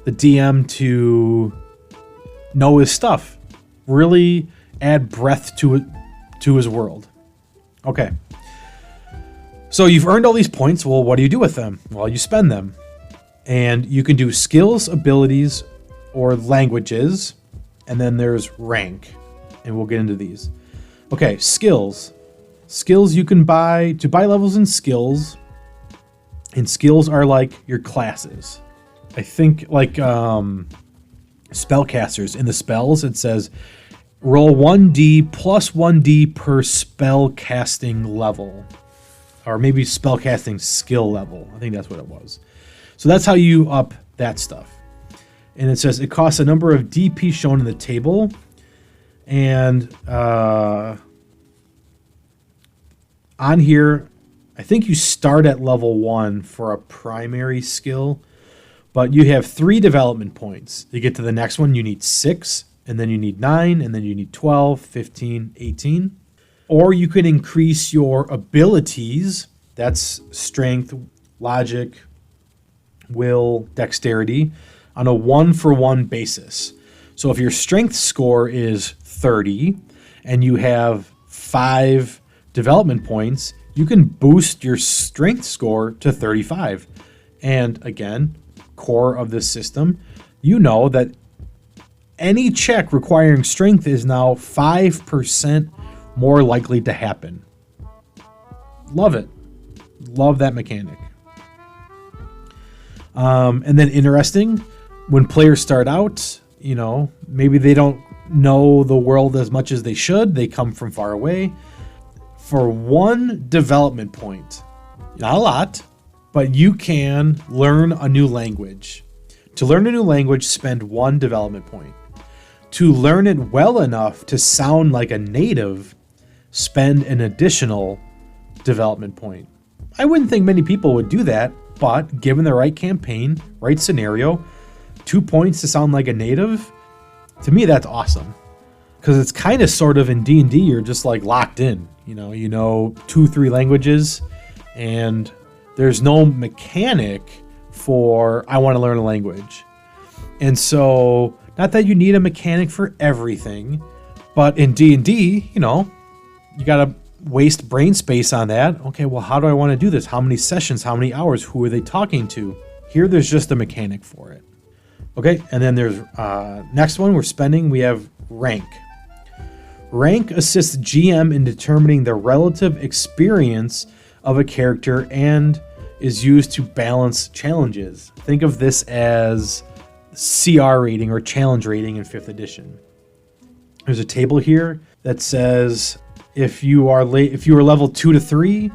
the DM to know his stuff, really add breadth to his world. Okay. So you've earned all these points. Well, what do you do with them? Well, you spend them. And you can do skills, abilities, or languages. And then there's rank. And we'll get into these. Okay, skills. Skills you can buy to buy levels in skills. And skills are like your classes. I think like spellcasters. In the spells, it says roll 1d plus 1d per spell casting level. Or maybe spellcasting skill level. I think that's what it was. So that's how you up that stuff. And it says it costs a number of DP shown in the table. And on here, I think you start at level 1 for a primary skill. But you have 3 development points. To get to the next one, you need 6. And then you need 9. And then you need 12, 15, 18. Or you can increase your abilities. That's strength, logic, will, dexterity, on a 1-for-1 basis. So if your strength score is 30 and you have 5 development points, you can boost your strength score to 35. And again, core of this system, you know that any check requiring strength is now 5% more likely to happen. Love it. Love that mechanic. And then interesting, when players start out, you know, maybe they don't know the world as much as they should. They come from far away. For 1 development point, not a lot, but you can learn a new language. To learn a new language, spend 1 development point. To learn it well enough to sound like a native, spend an additional development point. I wouldn't think many people would do that, but given the right campaign, right scenario, 2 points to sound like a native, to me that's awesome. Because it's kind of sort of in D&D, you're just like locked in. You know 2-3 languages, and there's no mechanic for I want to learn a language. And so, not that you need a mechanic for everything, but in D&D, you know, you got to waste brain space on that. Okay, well, how do I want to do this? How many sessions? How many hours? Who are they talking to? Here, there's just a mechanic for it. Okay, and then there's next one we have rank. Rank assists GM in determining the relative experience of a character and is used to balance challenges. Think of this as CR rating or challenge rating in 5th edition. There's a table here that says if you are level 2 to 3,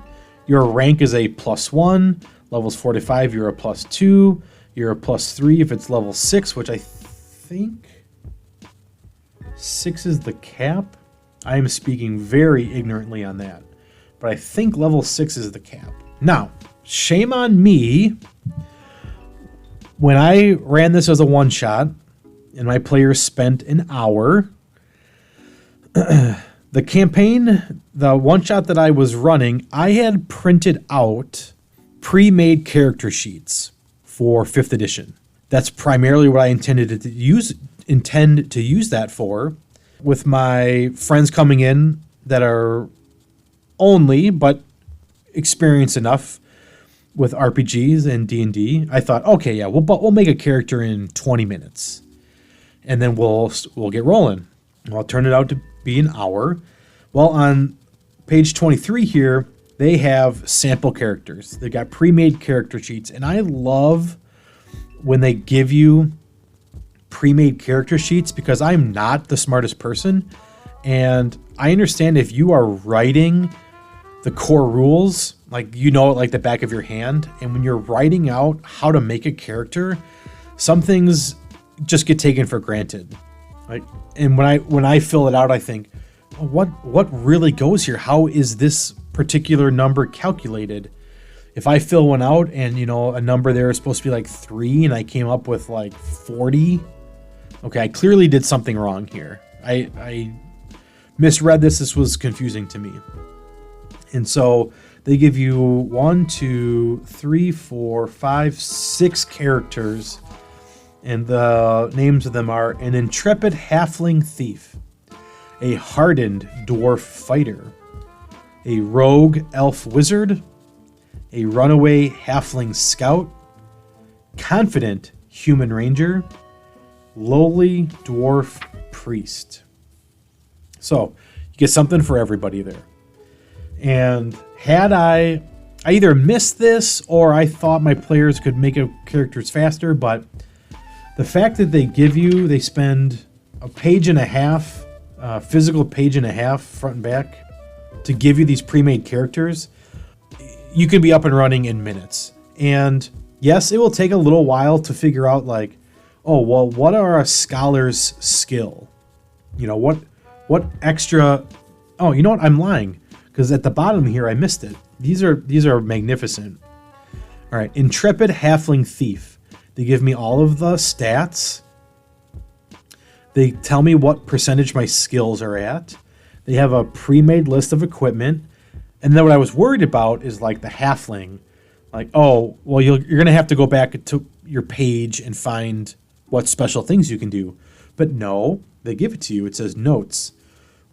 your rank is a +1. Levels 4 to 5, you're a +2. You're a +3 if it's level 6, which I think 6 is the cap. I am speaking very ignorantly on that, but I think level 6 is the cap. Now, shame on me. When I ran this as a one-shot and my players spent an hour, the campaign, the one-shot that I was running, I had printed out pre-made character sheets for 5th edition. That's primarily what I intend to use that for. With my friends coming in that are only but experienced enough with RPGs and D&D, I thought, okay, yeah, we'll make a character in 20 minutes, and then we'll get rolling. Well, it turned out to be an hour. Well, on page 23 here, they have sample characters. They got pre-made character sheets, and I love when they give you pre-made character sheets because I'm not the smartest person, and I understand if you are writing the core rules, like you know it like the back of your hand, and when you're writing out how to make a character, some things just get taken for granted. Like, and when I fill it out, I think, what really goes here? How is this particular number calculated? If I fill one out and a number there is supposed to be like 3 and I came up with like 40, okay, I clearly did something wrong here. I misread this. This was confusing to me. And so they give you 1, 2, 3, 4, 5, 6 characters, and the names of them are an intrepid halfling thief, a hardened dwarf fighter, a rogue elf wizard, a runaway halfling scout, Confident Human Ranger, Lowly Dwarf Priest. So you get something for everybody there. And had I either missed this or I thought my players could make characters faster, but the fact that they spend a page and a half, physical page and a half, front and back, to give you these pre-made characters, you can be up and running in minutes. And yes, it will take a little while to figure out, like, oh, well, what are a scholar's skill? You know, what extra... Oh, you know what? I'm lying, because at the bottom here, I missed it. These are magnificent. All right, Intrepid Halfling Thief. They give me all of the stats. They tell me what percentage my skills are at. They have a pre-made list of equipment. And then what I was worried about is like the halfling. Like, oh, well, you're going to have to go back to your page and find what special things you can do. But no, they give it to you. It says notes.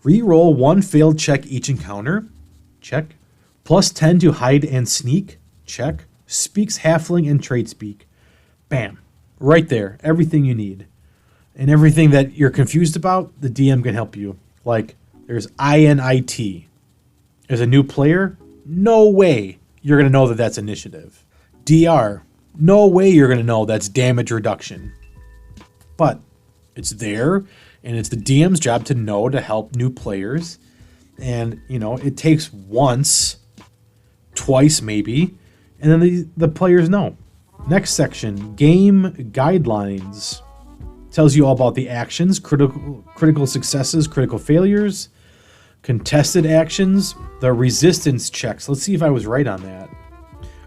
Reroll 1 failed check each encounter. Check. Plus 10 to hide and sneak. Check. Speaks halfling and trade speak. Bam. Right there. Everything you need. And everything that you're confused about, the DM can help you. Like, there's INIT. As a new player, no way you're going to know that that's initiative. DR, no way you're going to know that's damage reduction. But it's there, and it's the DM's job to know to help new players. And, you know, it takes once, twice maybe, and then the players know. Next section, game guidelines. Tells you all about the actions, critical successes, critical failures, contested actions, the resistance checks. Let's see if I was right on that.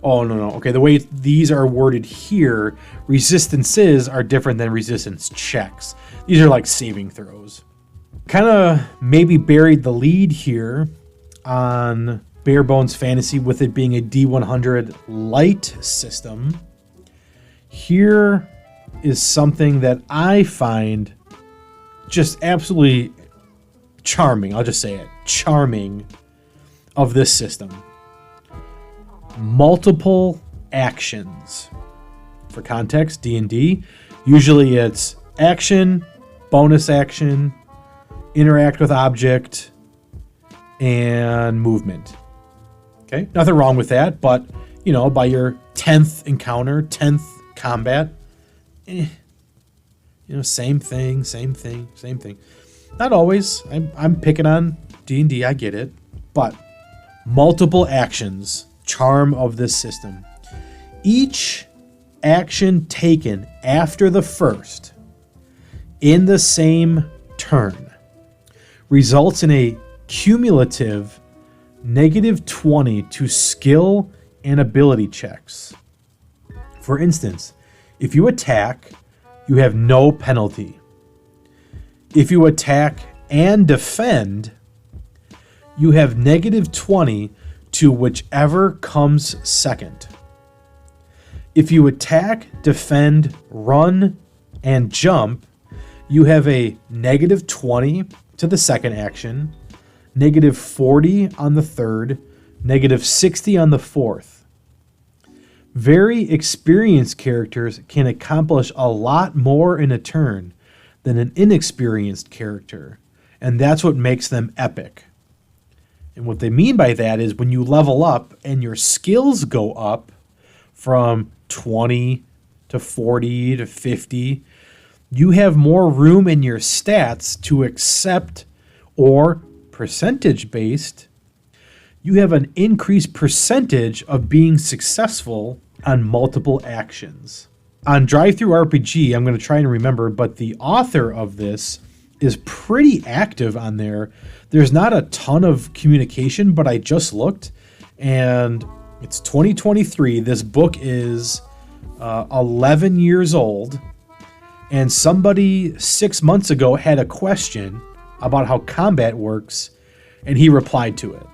Oh, no. Okay, the way these are worded here, resistances are different than resistance checks. These are like saving throws. Kind of maybe buried the lead here on BareBones Fantasy with it being a D100 light system. Here is something that I find just absolutely charming. I'll just say it. Charming of this system. Multiple actions. For context, D&D, usually it's action, bonus action, interact with object, and movement. Okay? Nothing wrong with that, but, you know, by your 10th encounter, 10th combat, you know, same thing. Not always. I'm picking on D&D, I get it. But multiple actions, charm of this system. Each action taken after the first in the same turn results in a cumulative -20 to skill and ability checks. For instance, if you attack, you have no penalty. If you attack and defend, you have -20 to whichever comes second. If you attack, defend, run, and jump, you have a -20 to the second action, -40 on the third, -60 on the fourth. Very experienced characters can accomplish a lot more in a turn than an inexperienced character, and that's what makes them epic. And what they mean by that is when you level up and your skills go up from 20 to 40 to 50, you have more room in your stats to accept, or percentage-based, you have an increased percentage of being successful on multiple actions. On DriveThruRPG, I'm going to try and remember, but the author of this is pretty active on there. There's not a ton of communication, but I just looked, and it's 2023. This book is 11 years old, and somebody 6 months ago had a question about how combat works, and he replied to it.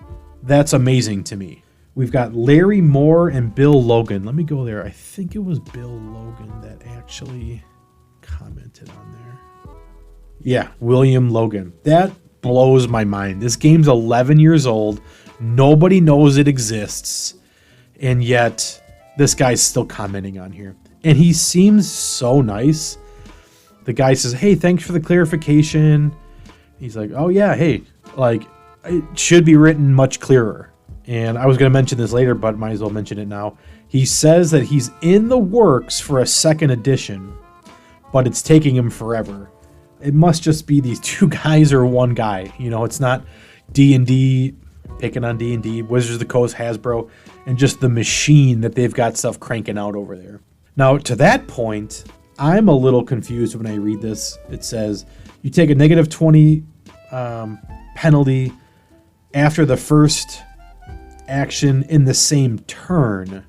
That's amazing to me. We've got Larry Moore and Bill Logan. Let me go there. I think it was Bill Logan that actually commented on there. Yeah, William Logan. That blows my mind. This game's 11 years old. Nobody knows it exists. And yet, this guy's still commenting on here. And he seems so nice. The guy says, hey, thanks for the clarification. He's like, oh yeah, hey, like, it should be written much clearer. And I was going to mention this later, but might as well mention it now. He says that he's in the works for a second edition, but it's taking him forever. It must just be these two guys or one guy. You know, it's not D&D, picking on D&D, Wizards of the Coast, Hasbro, and just the machine that they've got stuff cranking out over there. Now, to that point, I'm a little confused when I read this. It says, you take a negative 20 penalty after the first action in the same turn.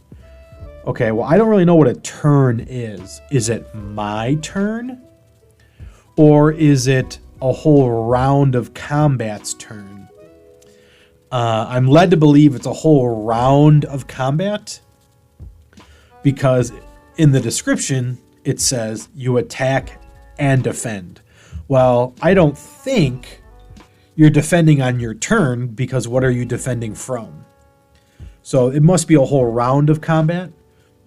Okay, well, I don't really know what a turn is. Is it my turn? Or is it a whole round of combat's turn? I'm led to believe it's a whole round of combat, because in the description, it says you attack and defend. Well, I don't think you're defending on your turn, because what are you defending from? So it must be a whole round of combat,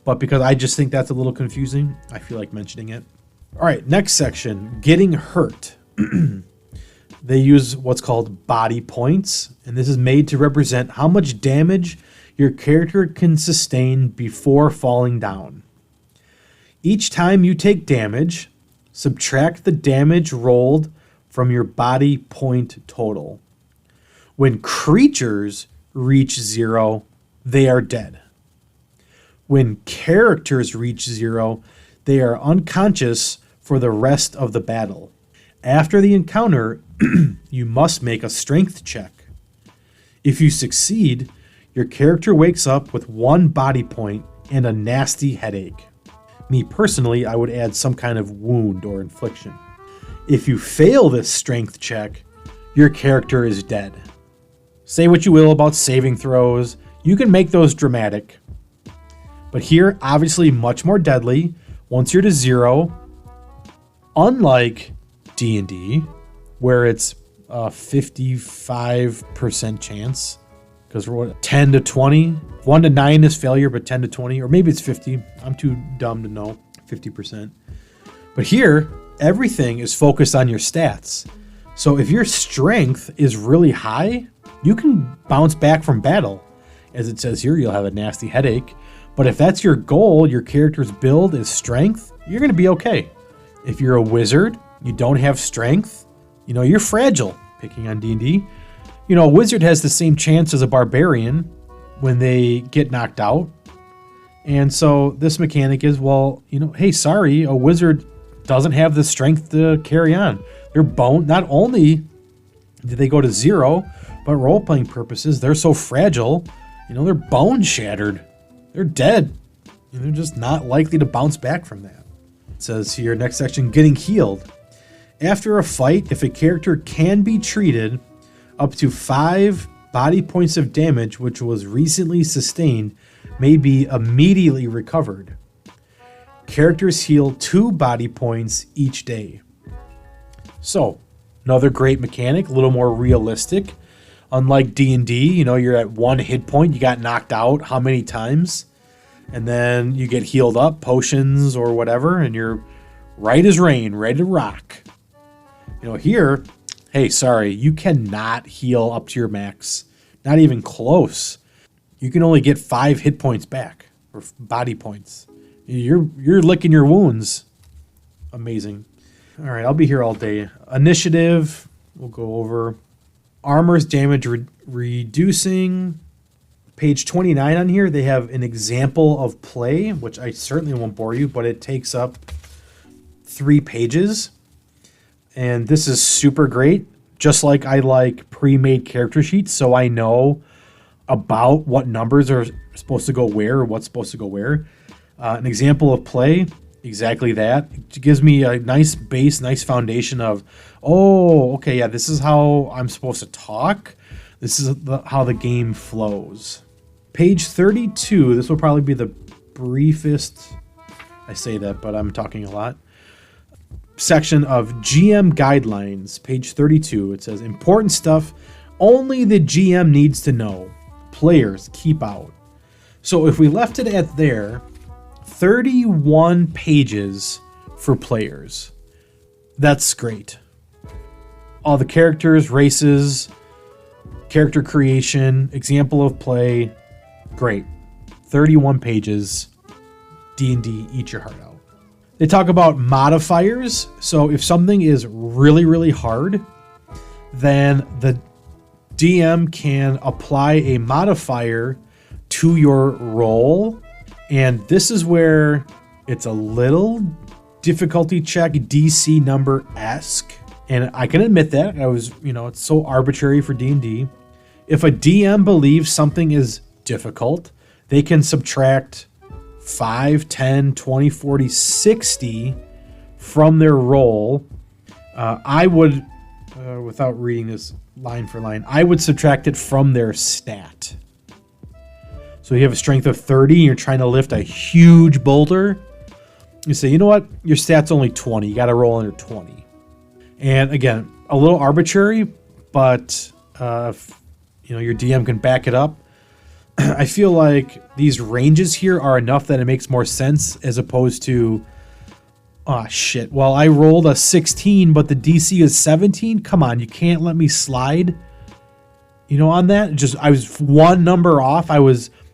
but because I just think that's a little confusing, I feel like mentioning it. All right, next section, getting hurt. They use what's called body points, and this is made to represent how much damage your character can sustain before falling down. Each time you take damage, subtract the damage rolled from your body point total. When creatures reach 0, they are dead. When characters reach 0, they are unconscious for the rest of the battle. After the encounter, you must make a strength check. If you succeed, your character wakes up with 1 body point and a nasty headache. Me personally, I would add some kind of wound or infliction. If you fail this strength check, your character is dead. Say what you will about saving throws, you can make those dramatic. But here, obviously much more deadly. Once you're to 0, unlike D&D, where it's a 55% chance, because we're 10 to 20. 1 to 9 is failure, but 10 to 20, or maybe it's 50. I'm too dumb to know. 50%. But here, everything is focused on your stats. So if your strength is really high, you can bounce back from battle. As it says here, you'll have a nasty headache. But if that's your goal, your character's build is strength, you're going to be okay. If you're a wizard, you don't have strength, you know, you're fragile. Picking on D&D. You know, a wizard has the same chance as a barbarian when they get knocked out. And so this mechanic is, well, you know, hey, sorry, a wizard doesn't have the strength to carry on. They're bone. Not only did they go to 0, but role-playing purposes, they're so fragile, you know, they're bone shattered. They're dead. And they're just not likely to bounce back from that. It says here, next section, getting healed. After a fight, if a character can be treated, up to 5 body points of damage which was recently sustained may be immediately recovered. Characters heal 2 body points each day. So, another great mechanic, a little more realistic. Unlike D&D, you know, you're at 1 hit point, you got knocked out how many times? And then you get healed up, potions or whatever, and you're right as rain, ready to rock. You know, here, hey, sorry, you cannot heal up to your max. Not even close. You can only get 5 hit points back, or body points. You're licking your wounds. Amazing. All right, I'll be here all day. Initiative, we'll go over. Armor's damage reducing. Page 29 on here, they have an example of play, which I certainly won't bore you, but it takes up 3 pages. And this is super great. Just like I like pre-made character sheets, so I know about what numbers are supposed to go where or what's supposed to go where. An example of play, exactly that. It gives me a nice base, nice foundation of, oh, okay, yeah, this is how I'm supposed to talk. This is how the game flows. Page 32, this will probably be the briefest, I say that, but I'm talking a lot. Section of GM guidelines, page 32. It says, important stuff only the GM needs to know. Players keep out. So if we left it at there, 31 pages for players. That's great. All the characters, races, character creation, example of play. Great. 31 pages. D&D, eat your heart out. They talk about modifiers. So if something is really, really hard, then the DM can apply a modifier to your roll. And this is where it's a little difficulty check DC number-esque. And I can admit that. It's so arbitrary for D&D. If a DM believes something is difficult, they can subtract 5, 10, 20, 40, 60 from their roll. I would, without reading this line for line, I would subtract it from their stat. So you have a strength of 30, and you're trying to lift a huge boulder. You say, you know what? Your stat's only 20. You got to roll under 20. And again, a little arbitrary, but your DM can back it up. I feel like these ranges here are enough that it makes more sense as opposed to, oh shit, well, I rolled a 16, but the DC is 17. Come on, you can't let me slide, on that. I was one number off.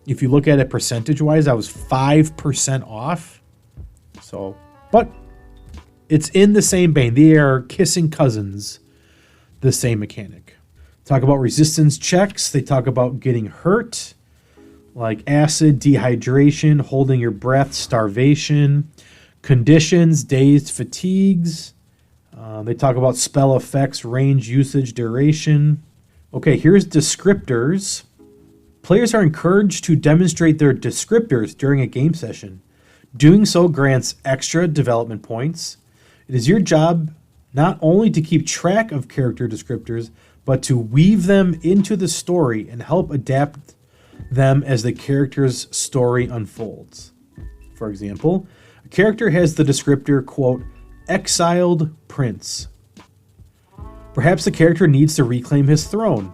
If you look at it percentage-wise, I was 5% off. So, but it's in the same vein. They are kissing cousins, the same mechanic. Talk about resistance checks. They talk about getting hurt, like acid, dehydration, holding your breath, starvation, conditions, dazed, fatigues. They talk about spell effects, range, usage, duration. Okay, here's descriptors. Players are encouraged to demonstrate their descriptors during a game session. Doing so grants extra development points. It is your job not only to keep track of character descriptors, but to weave them into the story and help adapt them as the character's story unfolds. For example, a character has the descriptor, quote, exiled prince. Perhaps the character needs to reclaim his throne.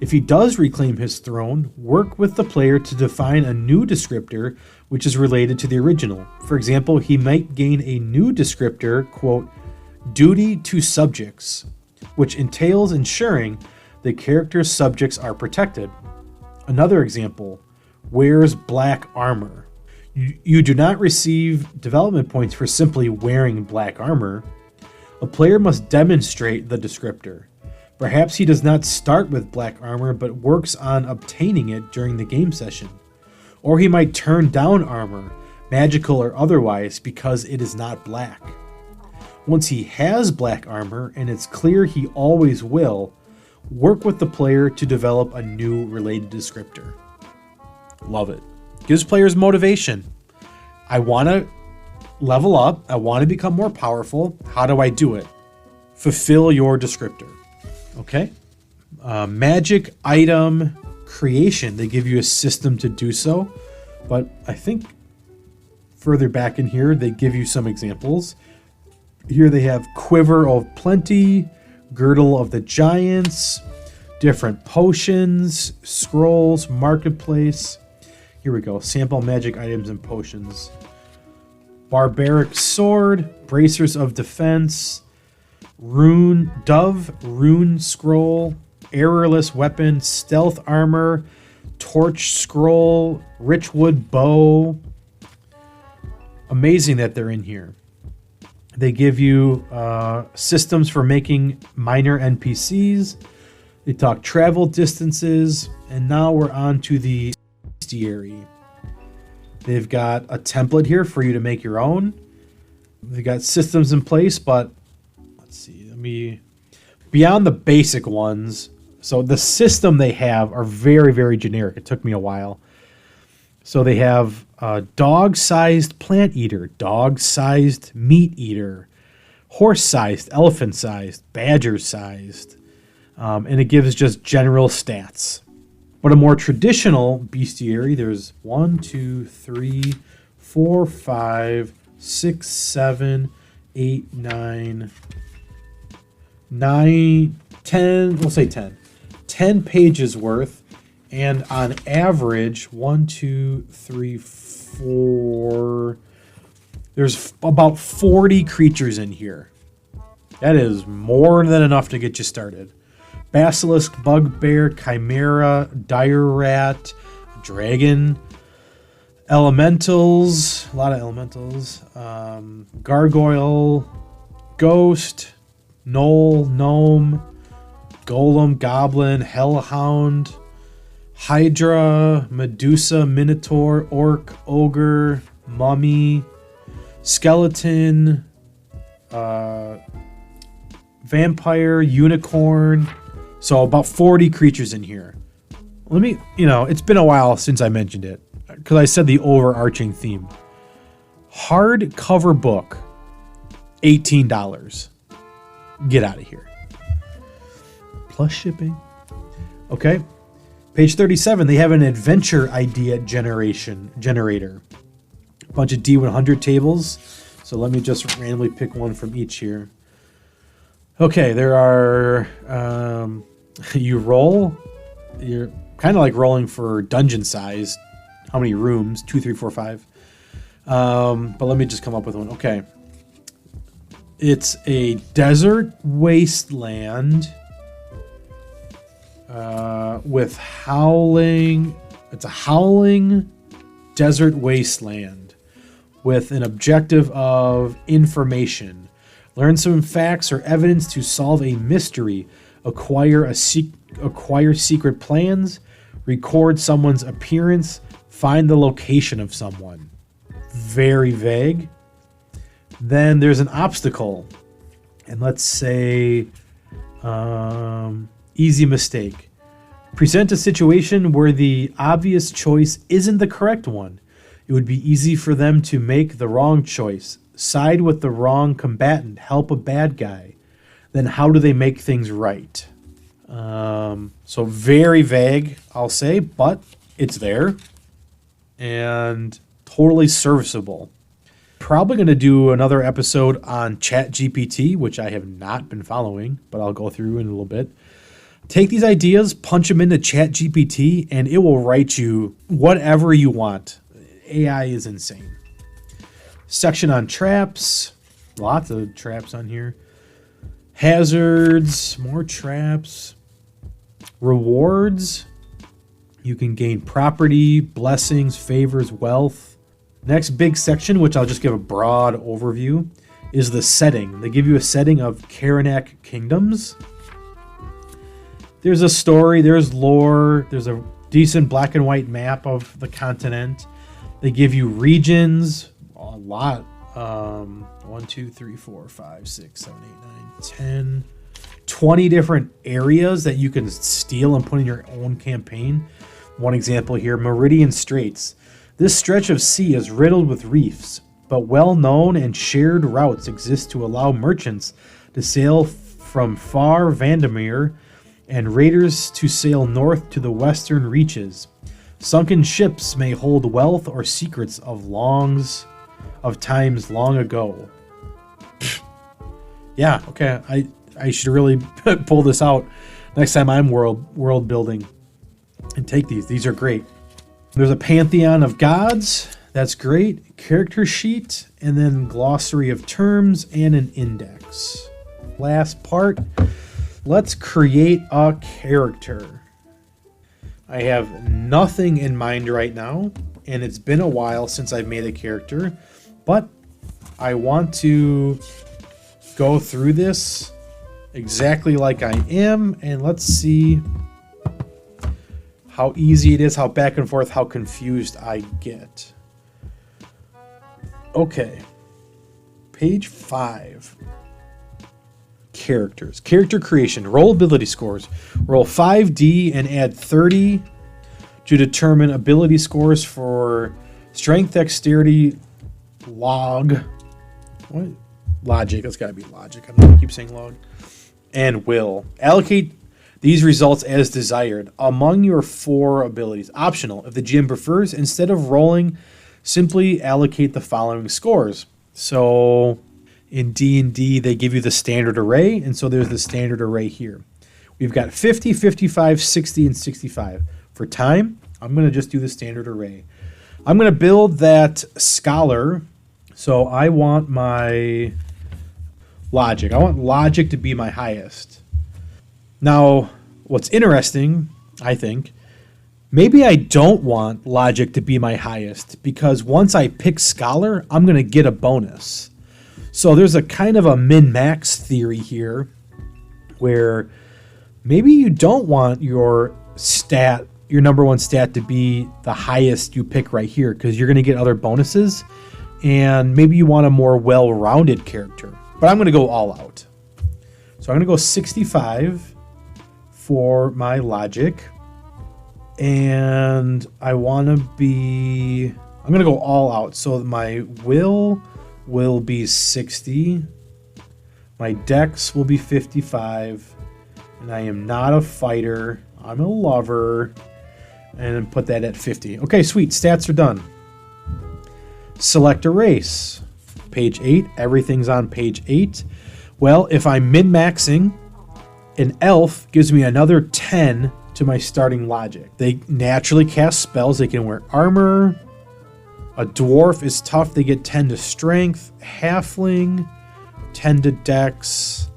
If he does reclaim his throne, work with the player to define a new descriptor which is related to the original. For example, he might gain a new descriptor, quote, duty to subjects, which entails ensuring the character's subjects are protected. Another example, wears black armor. You do not receive development points for simply wearing black armor. A player must demonstrate the descriptor. Perhaps he does not start with black armor, but works on obtaining it during the game session. Or he might turn down armor, magical or otherwise, because it is not black. Once he has black armor, and it's clear he always will, work with the player to develop a new related descriptor. Love it. Gives players motivation. I want to level up. I want to become more powerful. How do I do it? Fulfill your descriptor. Okay. Magic item creation. They give you a system to do so. But I think further back in here, they give you some examples. Here they have Quiver of Plenty, Girdle of the Giants, different potions, scrolls, marketplace. Here we go. Sample magic items and potions. Barbaric Sword, Bracers of Defense, Rune Scroll, Errorless Weapon, Stealth Armor, Torch Scroll, Richwood Bow. Amazing that they're in here. They give you systems for making minor NPCs. They talk travel distances. And now we're on to the bestiary. They've got a template here for you to make your own. They've got systems in place, but let's see. Beyond the basic ones, so the system they have are very, very generic. It took me a while. So they have dog-sized plant eater, dog-sized meat eater, horse-sized, elephant-sized, badger-sized, and it gives just general stats. But a more traditional bestiary, there's 1, 2, 3, 4, 5, 6, 7, 8, 9, 10, we'll say 10. 10 pages worth, and on average, 1, 2, 3, 4. There's about 40 creatures in here. That is more than enough to get you started. Basilisk, Bugbear, Chimera, Dire Rat, Dragon, Elementals, a lot of Elementals, Gargoyle, Ghost, Gnoll, Gnome, Golem, Goblin, Hellhound, Hydra, Medusa, Minotaur, Orc, Ogre, Mummy, Skeleton, Vampire, Unicorn. So about 40 creatures in here. Let me, it's been a while since I mentioned it, because I said the overarching theme. Hardcover book, $18. Get out of here. Plus shipping. Okay. Page 37, they have an adventure idea generator. A bunch of D100 tables. So let me just randomly pick one from each here. Okay, there are, you roll. You're kind of like rolling for dungeon size. How many rooms? 2, 3, 4, 5. But let me just come up with one. Okay. It's a desert wasteland with howling. It's a howling desert wasteland with an objective of information. Learn some facts or evidence to solve a mystery. Acquire secret plans. Record someone's appearance. Find the location of someone. Very vague. Then there's an obstacle. And let's say easy mistake. Present a situation where the obvious choice isn't the correct one. It would be easy for them to make the wrong choice. Side with the wrong combatant. Help a bad guy. Then how do they make things right? So very vague, I'll say, but it's there. And totally serviceable. Probably going to do another episode on ChatGPT, which I have not been following, but I'll go through in a little bit. Take these ideas, punch them into ChatGPT, and it will write you whatever you want. AI is insane. Section on traps. Lots of traps on here. Hazards. More traps. Rewards. You can gain property, blessings, favors, wealth. Next big section, which I'll just give a broad overview, is the setting. They give you a setting of Karanak Kingdoms. There's a story, there's lore, there's a decent black and white map of the continent. They give you regions, a lot. 1, 2, 3, 4, 5, 6, 7, 8, 9, 10, 20 different areas that you can steal and put in your own campaign. One example here, Meridian Straits. This stretch of sea is riddled with reefs, but well-known and shared routes exist to allow merchants to sail from far Vandermeer and raiders to sail north to the western reaches. Sunken ships may hold wealth or secrets of times long ago. Yeah, okay. I should really pull this out next time I'm world building and take these. These are great. There's a pantheon of gods. That's great. Character sheet, and then glossary of terms and an index. Last part. Let's create a character. I have nothing in mind right now, and it's been a while since I've made a character, but I want to go through this exactly like I am, and let's see how easy it is, how back and forth, how confused I get. Okay. Page 5. Characters. Character creation. Roll ability scores. Roll 5d and add 30 to determine ability scores for strength, dexterity, log. What? Logic. That's got to be logic. I'm going to keep saying log. And will. Allocate these results as desired among your 4 abilities. Optional. If the GM prefers, instead of rolling, simply allocate the following scores. So in D&D, they give you the standard array, and so there's the standard array here. We've got 50, 55, 60, and 65. For time, I'm going to just do the standard array. I'm going to build that scholar. So I want my logic. I want logic to be my highest. Now, what's interesting, I think, maybe I don't want logic to be my highest because once I pick scholar, I'm going to get a bonus. So there's a kind of a min-max theory here where maybe you don't want your number one stat to be the highest you pick right here because you're going to get other bonuses, and maybe you want a more well-rounded character. But I'm going to go all out. So I'm going to go 65 for my logic, and I'm going to go all out. So my will be 60, my dex will be 55, and I am not a fighter, I'm a lover, and put that at 50. Okay, sweet, stats are done. Select a race. Page 8, everything's on page 8. Well, if I'm min-maxing, an elf gives me another 10 to my starting logic. They naturally cast spells, they can wear armor. A dwarf is tough, they get 10 to strength. Halfling, 10 to dex.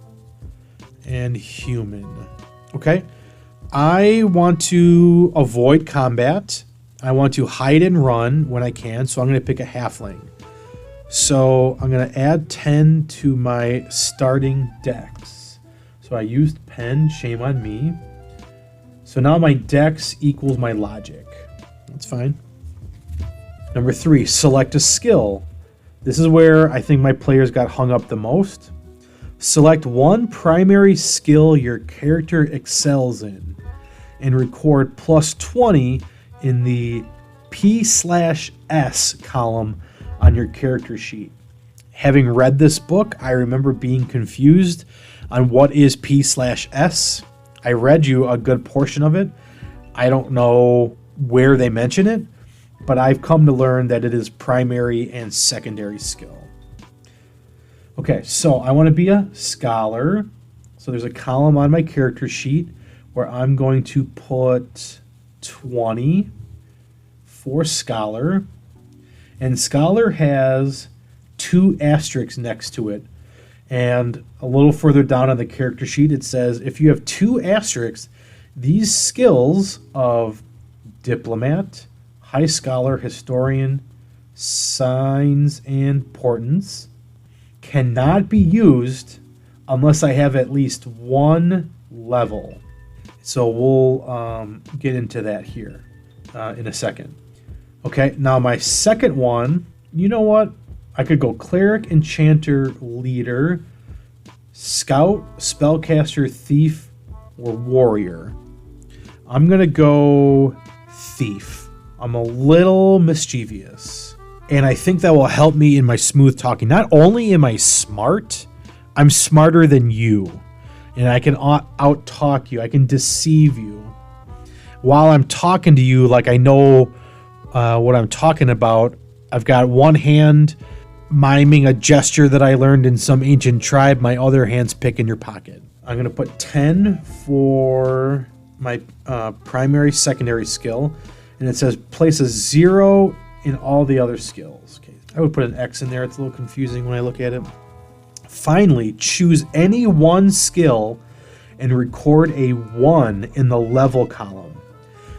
And human. Okay. I want to avoid combat. I want to hide and run when I can, so I'm going to pick a halfling. So I'm going to add 10 to my starting dex. So I used pen, shame on me. So now my dex equals my logic. That's fine. Number 3, select a skill. This is where I think my players got hung up the most. Select one primary skill your character excels in and record plus 20 in the P/S column on your character sheet. Having read this book, I remember being confused on what is P/S. I read you a good portion of it. I don't know where they mention it, but I've come to learn that it is primary and secondary skill. Okay, so I want to be a scholar. So there's a column on my character sheet where I'm going to put 20 for scholar. And scholar has 2 asterisks next to it. And a little further down on the character sheet, it says if you have 2 asterisks, these skills of diplomat, high scholar, historian, signs, and portents cannot be used unless I have at least 1 level. So we'll get into that here in a second. Okay, now my second one, you know what? I could go cleric, enchanter, leader, scout, spellcaster, thief, or warrior. I'm going to go thief. I'm a little mischievous. And I think that will help me in my smooth talking. Not only am I smart, I'm smarter than you. And I can out-talk you. I can deceive you. While I'm talking to you like I know what I'm talking about, I've got one hand miming a gesture that I learned in some ancient tribe. My other hand's picking your pocket. I'm going to put 10 for my primary, secondary skill. And it says place a 0 in all the other skills. Okay, I would put an X in there. It's a little confusing when I look at it. Finally, choose any one skill and record a 1 in the level column.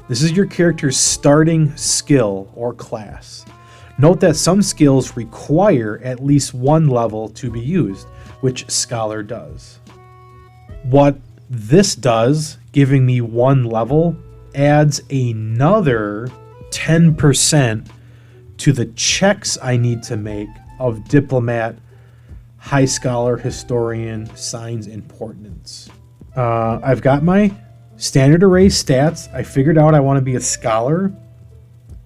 This is your character's starting skill or class. Note that some skills require at least 1 level to be used, which Scholar does. What this does, giving me 1 level, adds another 10% to the checks I need to make of diplomat, high scholar, historian, signs, and portents. I've got my standard array stats. I figured out I want to be a scholar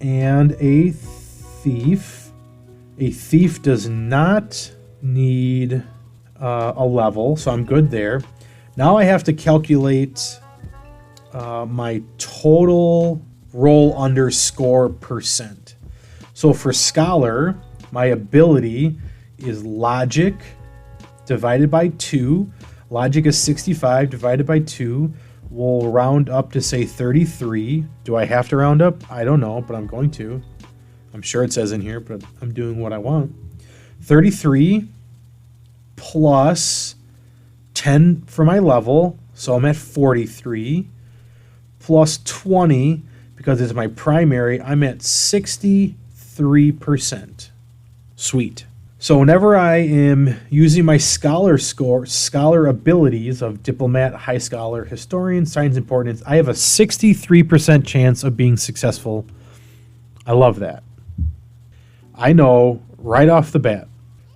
and a thief. A thief does not need a level, so I'm good there. Now I have to calculate my total roll underscore percent. So for scholar, my ability is logic divided by 2. Logic is 65 divided by 2. We'll round up to say 33. Do I have to round up? I don't know, but I'm going to. I'm sure it says in here, but I'm doing what I want. 33 plus 10 for my level, so I'm at 43, plus 20, because it's my primary, I'm at 63%. Sweet. So whenever I am using my scholar abilities of diplomat, high scholar, historian, science importance, I have a 63% chance of being successful. I love that. I know right off the bat.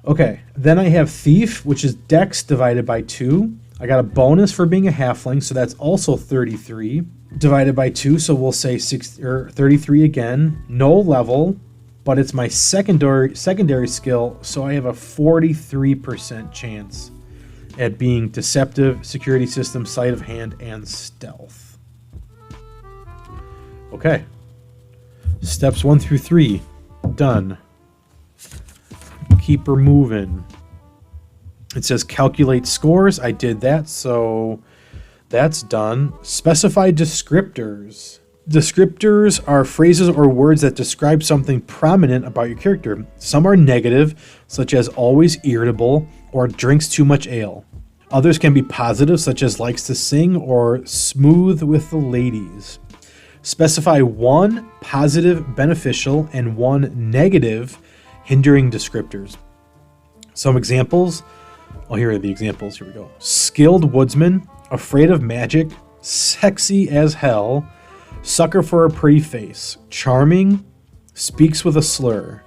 Okay, then I have thief, which is dex divided by 2. I got a bonus for being a halfling, so that's also 33 divided by 2, so we'll say 33 again. No level, but it's my secondary skill, so I have a 43% chance at being deceptive, security system, sleight of hand, and stealth. Okay. Steps 1 through 3. Done. Keep her moving. It says calculate scores. I did that, so that's done. Specify descriptors. Descriptors are phrases or words that describe something prominent about your character. Some are negative, such as always irritable or drinks too much ale. Others can be positive, such as likes to sing or smooth with the ladies. Specify one positive, beneficial, and one negative, hindering descriptors. Some examples. Oh, here are the examples. Here we go. Skilled woodsman, afraid of magic, sexy as hell, sucker for a pretty face, charming, speaks with a slur.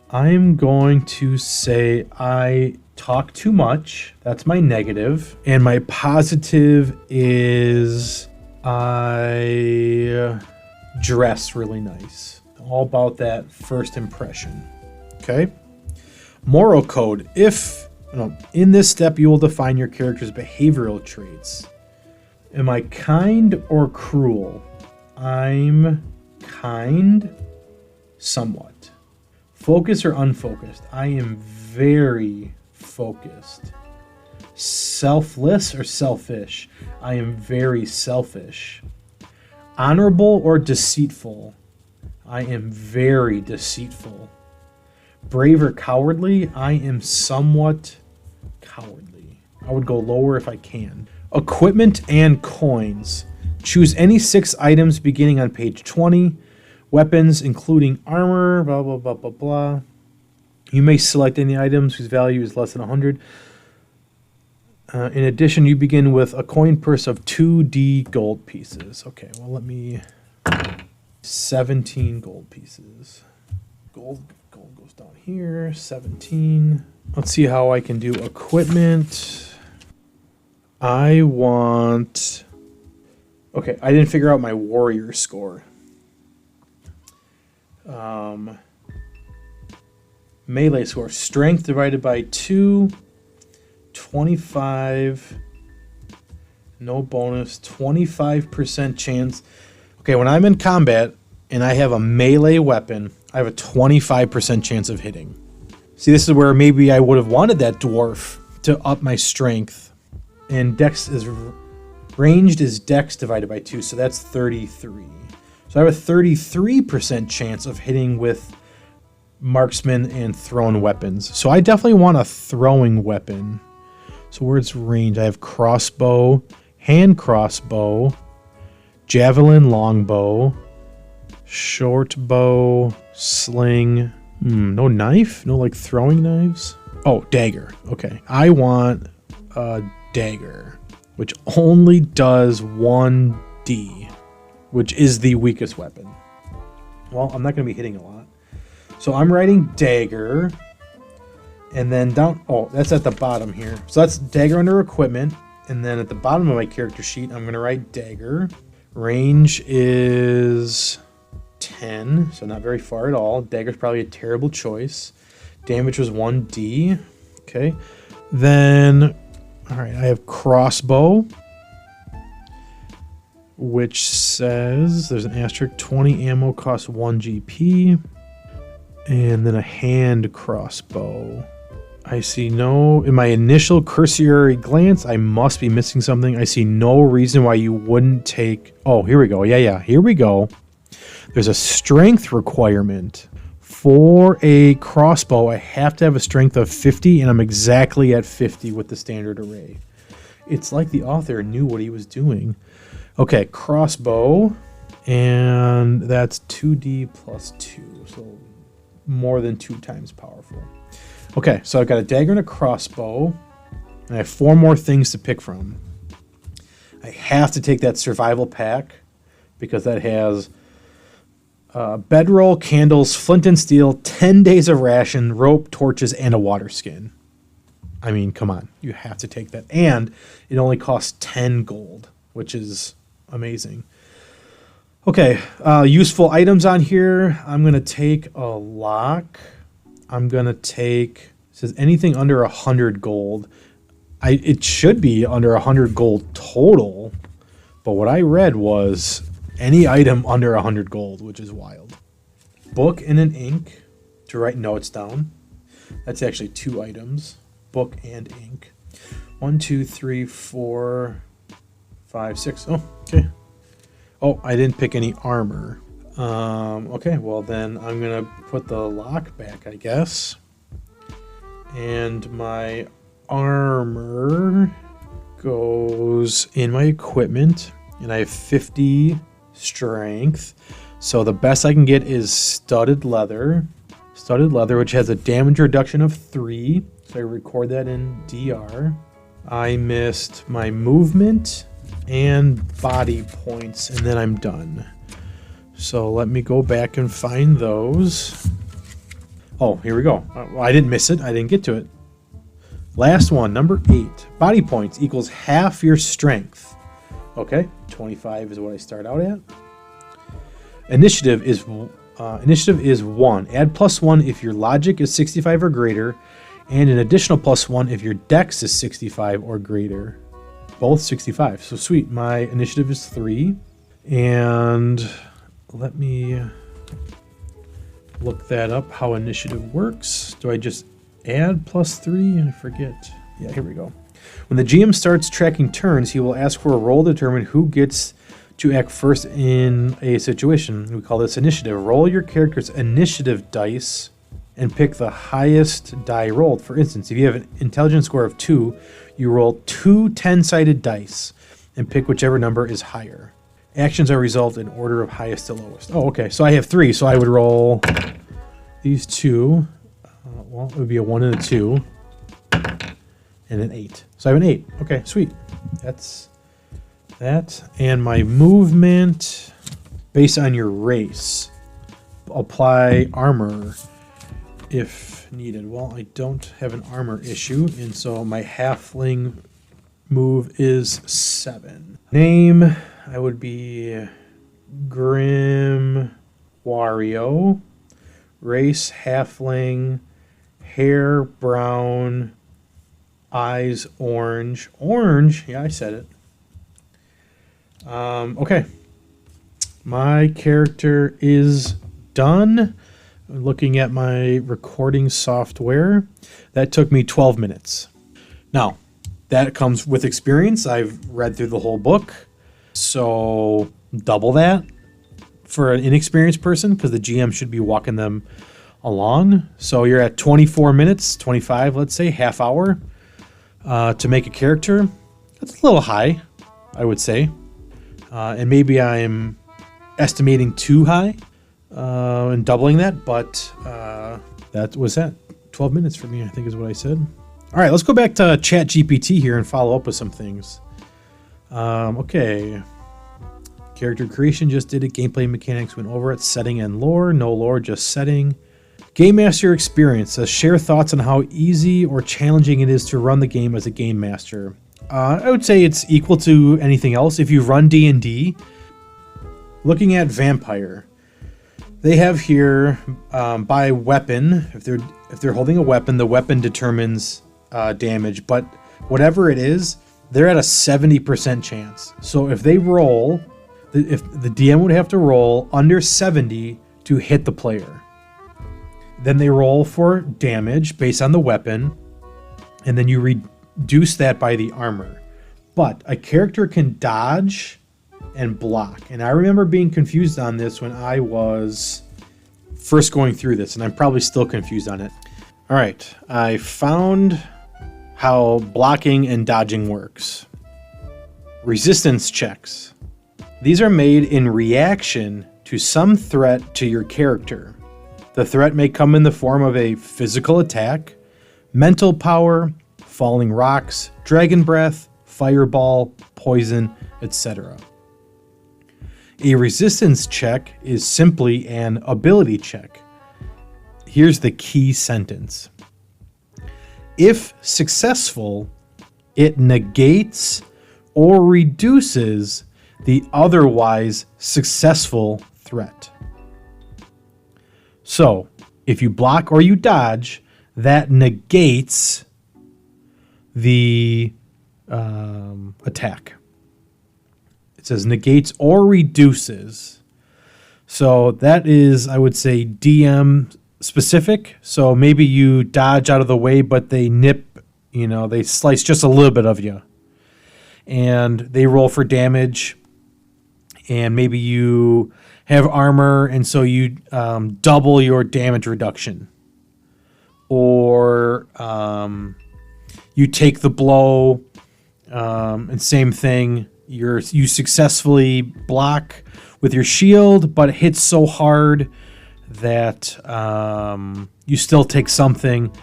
I'm going to say I talk too much. That's my negative. And my positive is I dress really nice. All about that first impression. Okay. Moral code. In this step, you will define your character's behavioral traits. Am I kind or cruel? I'm kind, somewhat. Focus or unfocused? I am very focused. Selfless or selfish? I am very selfish. Honorable or deceitful? I am very deceitful. Brave or cowardly? I am somewhat cowardly. I would go lower if I can. Equipment and coins. Choose any 6 items beginning on page 20. Weapons, including armor, blah, blah, blah, blah, blah. You may select any items whose value is less than 100. In addition, you begin with a coin purse of 2D gold pieces. Okay, well, let me... 17 gold pieces. Gold goes down here. 17. Let's see how I can do equipment. I want... Okay, I didn't figure out my warrior score. Melee score. Strength divided by 2. 25. No bonus. 25% chance. Okay, when I'm in combat and I have a melee weapon, I have a 25% chance of hitting. See, this is where maybe I would have wanted that dwarf to up my strength. And dex is... Ranged is dex divided by 2, so that's 33. So I have a 33% chance of hitting with marksman and thrown weapons. So I definitely want a throwing weapon. So where's range? I have crossbow, hand crossbow, javelin, longbow, short bow, sling. No knife? No like throwing knives? Oh, dagger. Okay. I want a dagger, which only does 1d, which is the weakest weapon. Well, I'm not going to be hitting a lot. So I'm writing dagger, and then down... Oh, that's at the bottom here. So that's dagger under equipment, and then at the bottom of my character sheet, I'm going to write dagger. Range is 10, so not very far at all. Dagger's probably a terrible choice. Damage was 1d. Okay. Then... All right, I have crossbow, which says there's an asterisk, 20 ammo costs 1 GP, and then a hand crossbow. I see no, in my initial cursory glance, I must be missing something. I see no reason why you wouldn't take, oh, here we go. Yeah, here we go. There's a strength requirement. for a crossbow, I have to have a strength of 50, and I'm exactly at 50 with the standard array. It's like the author knew what he was doing. Okay, crossbow, and that's 2d plus 2, so more than 2 times powerful. Okay, so I've got a dagger and a crossbow, and I have 4 more things to pick from. I have to take that survival pack because that has bedroll, candles, flint and steel, 10 days of ration, rope, torches, and a water skin. I mean, come on. You have to take that. And it only costs 10 gold, which is amazing. Okay, useful items on here. I'm going to take a lock. I'm going to take, it says anything under 100 gold. It should be under 100 gold total, but what I read was any item under 100 gold, which is wild. Book and an ink to write notes down. That's actually 2 items. Book and ink. 1, 2, 3, 4, 5, 6. Oh, okay. Oh, I didn't pick any armor. Okay, well then I'm gonna put the lock back, I guess. And my armor goes in my equipment, and I have 50 strength. So the best I can get is studded leather. Studded leather, which has a damage reduction of 3. So I record that in DR. I missed my movement and body points, and then I'm done. So let me go back and find those. Oh, here we go. Well, I didn't miss it. I didn't get to it. Last one, number 8. Body points equals half your strength. Okay, 25 is what I start out at. Initiative is 1. Add +1 if your logic is 65 or greater, and an additional +1 if your dex is 65 or greater. Both 65. So sweet. My initiative is 3. And let me look that up, how initiative works. Do I just add +3? I forget. Yeah, here we go. When the GM starts tracking turns, he will ask for a roll to determine who gets to act first in a situation. We call this initiative. Roll your character's initiative dice and pick the highest die rolled. For instance, if you have an intelligence score of 2, you roll 2 10-sided dice and pick whichever number is higher. Actions are resolved in order of highest to lowest. Oh, okay. So I have 3, so I would roll these 2. Well, it would be a 1 and a 2. And an 8. So I have an 8. Okay, sweet. That's that. And my movement, based on your race, apply armor if needed. Well, I don't have an armor issue, and so my halfling move is 7. Name, I would be Grim Wario. Race, halfling. Hair, brown. Eyes, orange. Orange? Yeah, I said it. Okay. My character is done. Looking at my recording software, that took me 12 minutes. Now, that comes with experience. I've read through the whole book, so double that for an inexperienced person, because the GM should be walking them along. So you're at 24 minutes, 25, let's say, half hour to make a character. That's a little high, I would say. And maybe I'm estimating too high and doubling that, but that was that. 12 minutes for me, I think is what I said. All right, let's go back to ChatGPT here and follow up with some things. Okay. Character creation, just did it. Gameplay mechanics, went over it. Setting and lore, no lore, just setting. Game Master experience says share thoughts on how easy or challenging it is to run the game as a game master. I would say it's equal to anything else. If you run D&D, looking at Vampire, they have here by weapon. If they're holding a weapon, the weapon determines damage. But whatever it is, they're at a 70% chance. So if they roll, if the DM would have to roll under 70 to hit the player. Then they roll for damage based on the weapon, and then you reduce that by the armor. But a character can dodge and block. And I remember being confused on this when I was first going through this, and I'm probably still confused on it. All right, I found how blocking and dodging works. Resistance checks. These are made in reaction to some threat to your character. The threat may come in the form of a physical attack, mental power, falling rocks, dragon breath, fireball, poison, etc. A resistance check is simply an ability check. Here's the key sentence. If successful, it negates or reduces the otherwise successful threat. So, if you block or you dodge, that negates the attack. It says negates or reduces. So that is, I would say, DM specific. So maybe you dodge out of the way, but they nip, they slice just a little bit of you. And they roll for damage. And maybe you have armor, and so you double your damage reduction. Or you take the blow, and same thing. You successfully block with your shield, but it hits so hard that you still take something,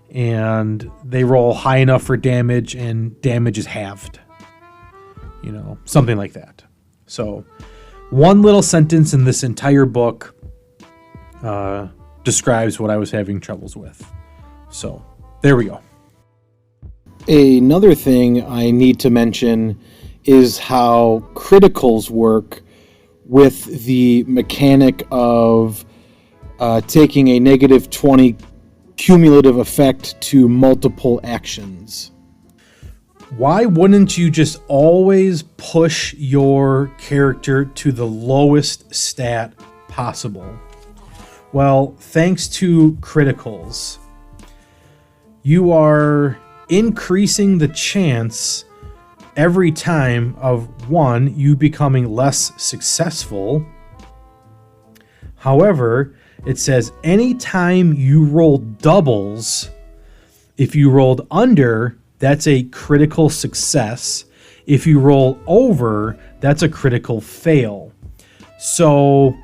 and they roll high enough for damage, and damage is halved. Something like that. So, one little sentence in this entire book describes what I was having troubles with. So, there we go. Another thing I need to mention is how criticals work with the mechanic of taking a negative 20 cumulative effect to multiple actions. Why wouldn't you just always push your character to the lowest stat possible? Well, thanks to criticals, you are increasing the chance every time of, one, you becoming less successful. However, it says anytime you roll doubles, if you rolled under, that's a critical success. If you roll over, that's a critical fail. So,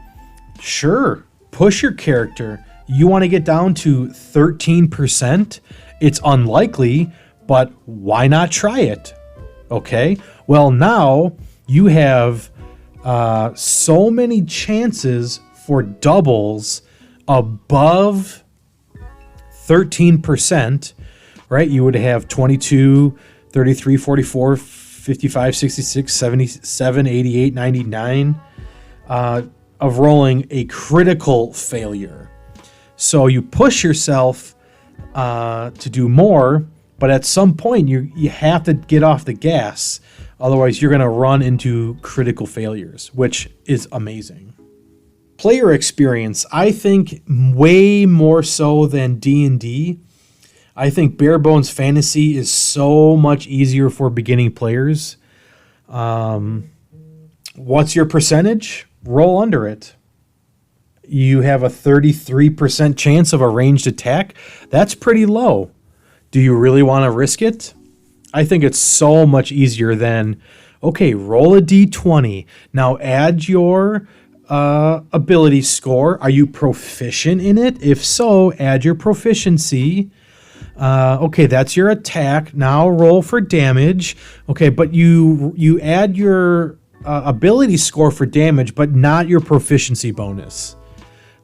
sure, push your character. You want to get down to 13%? It's unlikely, but why not try it? Okay, well, now you have so many chances for doubles above 13%, right? You would have 22, 33, 44, 55, 66, 77, 88, 99 of rolling a critical failure. So you push yourself to do more, but at some point you have to get off the gas. Otherwise, you're going to run into critical failures, which is amazing. Player experience, I think way more so than D&D. I think BareBones Fantasy is so much easier for beginning players. What's your percentage? Roll under it. You have a 33% chance of a ranged attack. That's pretty low. Do you really want to risk it? I think it's so much easier than, okay, roll a d20. Now add your ability score. Are you proficient in it? If so, add your proficiency. Okay, that's your attack. Now roll for damage. Okay, but you add your ability score for damage, but not your proficiency bonus.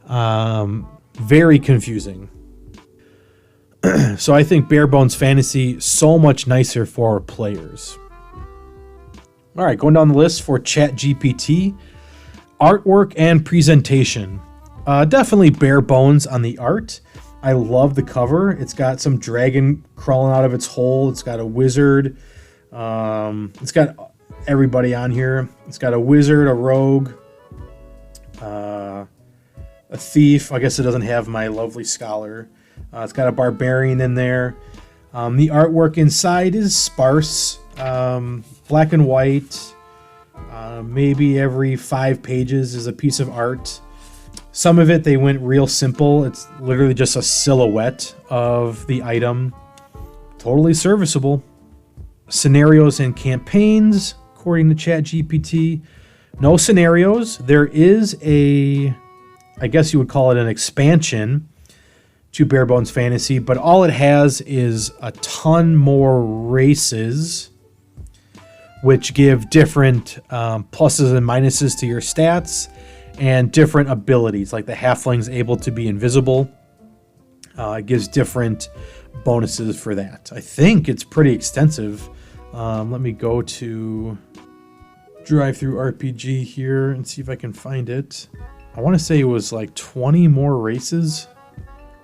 Very confusing. So I think BareBones Fantasy so much nicer for players. All right, going down the list for ChatGPT, artwork and presentation. Definitely BareBones on the art. I love the cover. It's got some dragon crawling out of its hole. It's got a wizard. It's got everybody on here. It's got a wizard, a rogue, a thief. I guess it doesn't have my lovely scholar. It's got a barbarian in there. The artwork inside is sparse, black and white. Maybe every 5 pages is a piece of art. Some of it, they went real simple. It's literally just a silhouette of the item. Totally serviceable. Scenarios and campaigns, according to ChatGPT. No scenarios. There is I guess you would call it an expansion to BareBones Fantasy, but all it has is a ton more races, which give different pluses and minuses to your stats, and different abilities, like the halfling's able to be invisible. It gives different bonuses for that. I think it's pretty extensive. Let me go to Drive-Thru RPG here and see if I can find it. I want to say it was like 20 more races.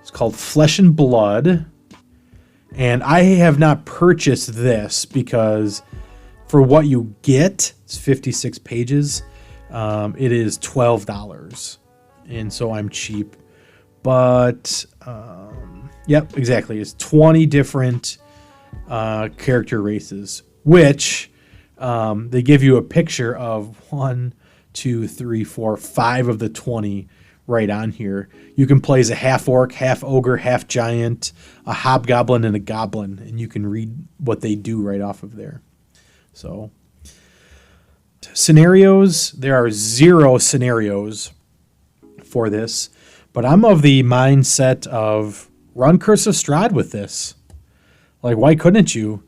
It's called Flesh and Blood. And I have not purchased this because for what you get, it's 56 pages. It is $12. And so I'm cheap. But, yep, exactly. It's 20 different character races, which they give you a picture of 1, 2, 3, 4, 5 of the 20 right on here. You can play as a half orc, half ogre, half giant, a hobgoblin, and a goblin, and you can read what they do right off of there. So, scenarios, there are 0 scenarios for this, but I'm of the mindset of run Curse of Strahd with this. Like, why couldn't you?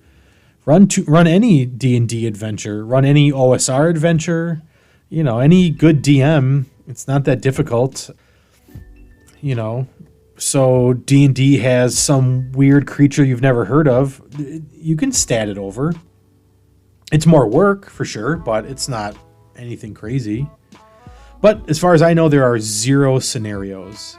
Run any D&D adventure, run any OSR adventure, you know, any good DM. It's not that difficult, you know. So D&D has some weird creature you've never heard of. You can stat it over. It's more work for sure, but it's not anything crazy. But as far as I know, there are 0 scenarios.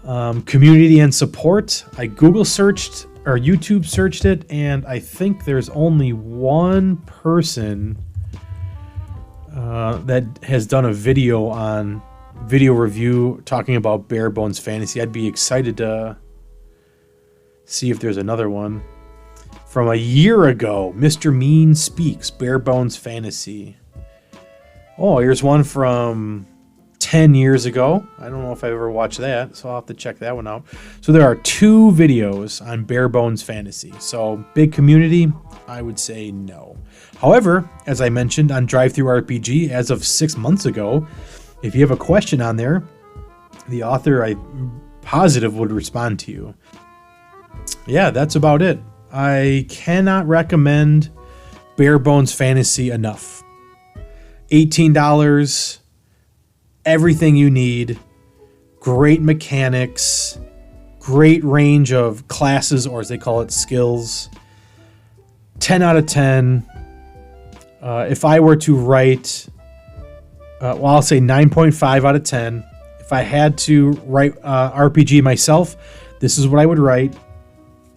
Community and support. I Google searched or YouTube searched it, and I think there's only one person that has done a video on video review talking about BareBones Fantasy. I'd be excited to see if there's another one. From a year ago, Mr. Mean Speaks, BareBones Fantasy. Oh, here's one from 10 years ago. I don't know if I ever watched that, so I'll have to check that one out. So there are 2 videos on BareBones Fantasy. So big community, I would say no. However, as I mentioned on Drive-Thru RPG, as of 6 months ago, if you have a question on there, the author, I'm positive, would respond to you. Yeah, that's about it. I cannot recommend BareBones Fantasy enough. $18, everything you need, great mechanics, great range of classes, or as they call it, skills. 10 out of 10. If I were to write, well, I'll say 9.5 out of 10. If I had to write RPG myself, this is what I would write.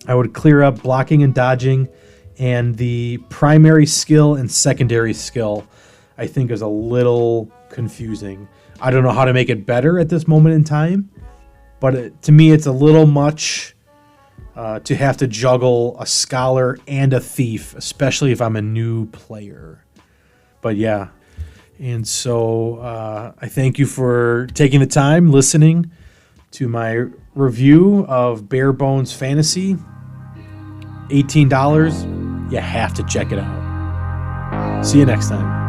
I would clear up blocking and dodging, and the primary skill and secondary skill, I think, is a little confusing. I don't know how to make it better at this moment in time, but to me, it's a little much to have to juggle a scholar and a thief, especially if I'm a new player. But yeah, and so I thank you for taking the time listening to my review of BareBones Fantasy. $18. You have to check it out. See you next time.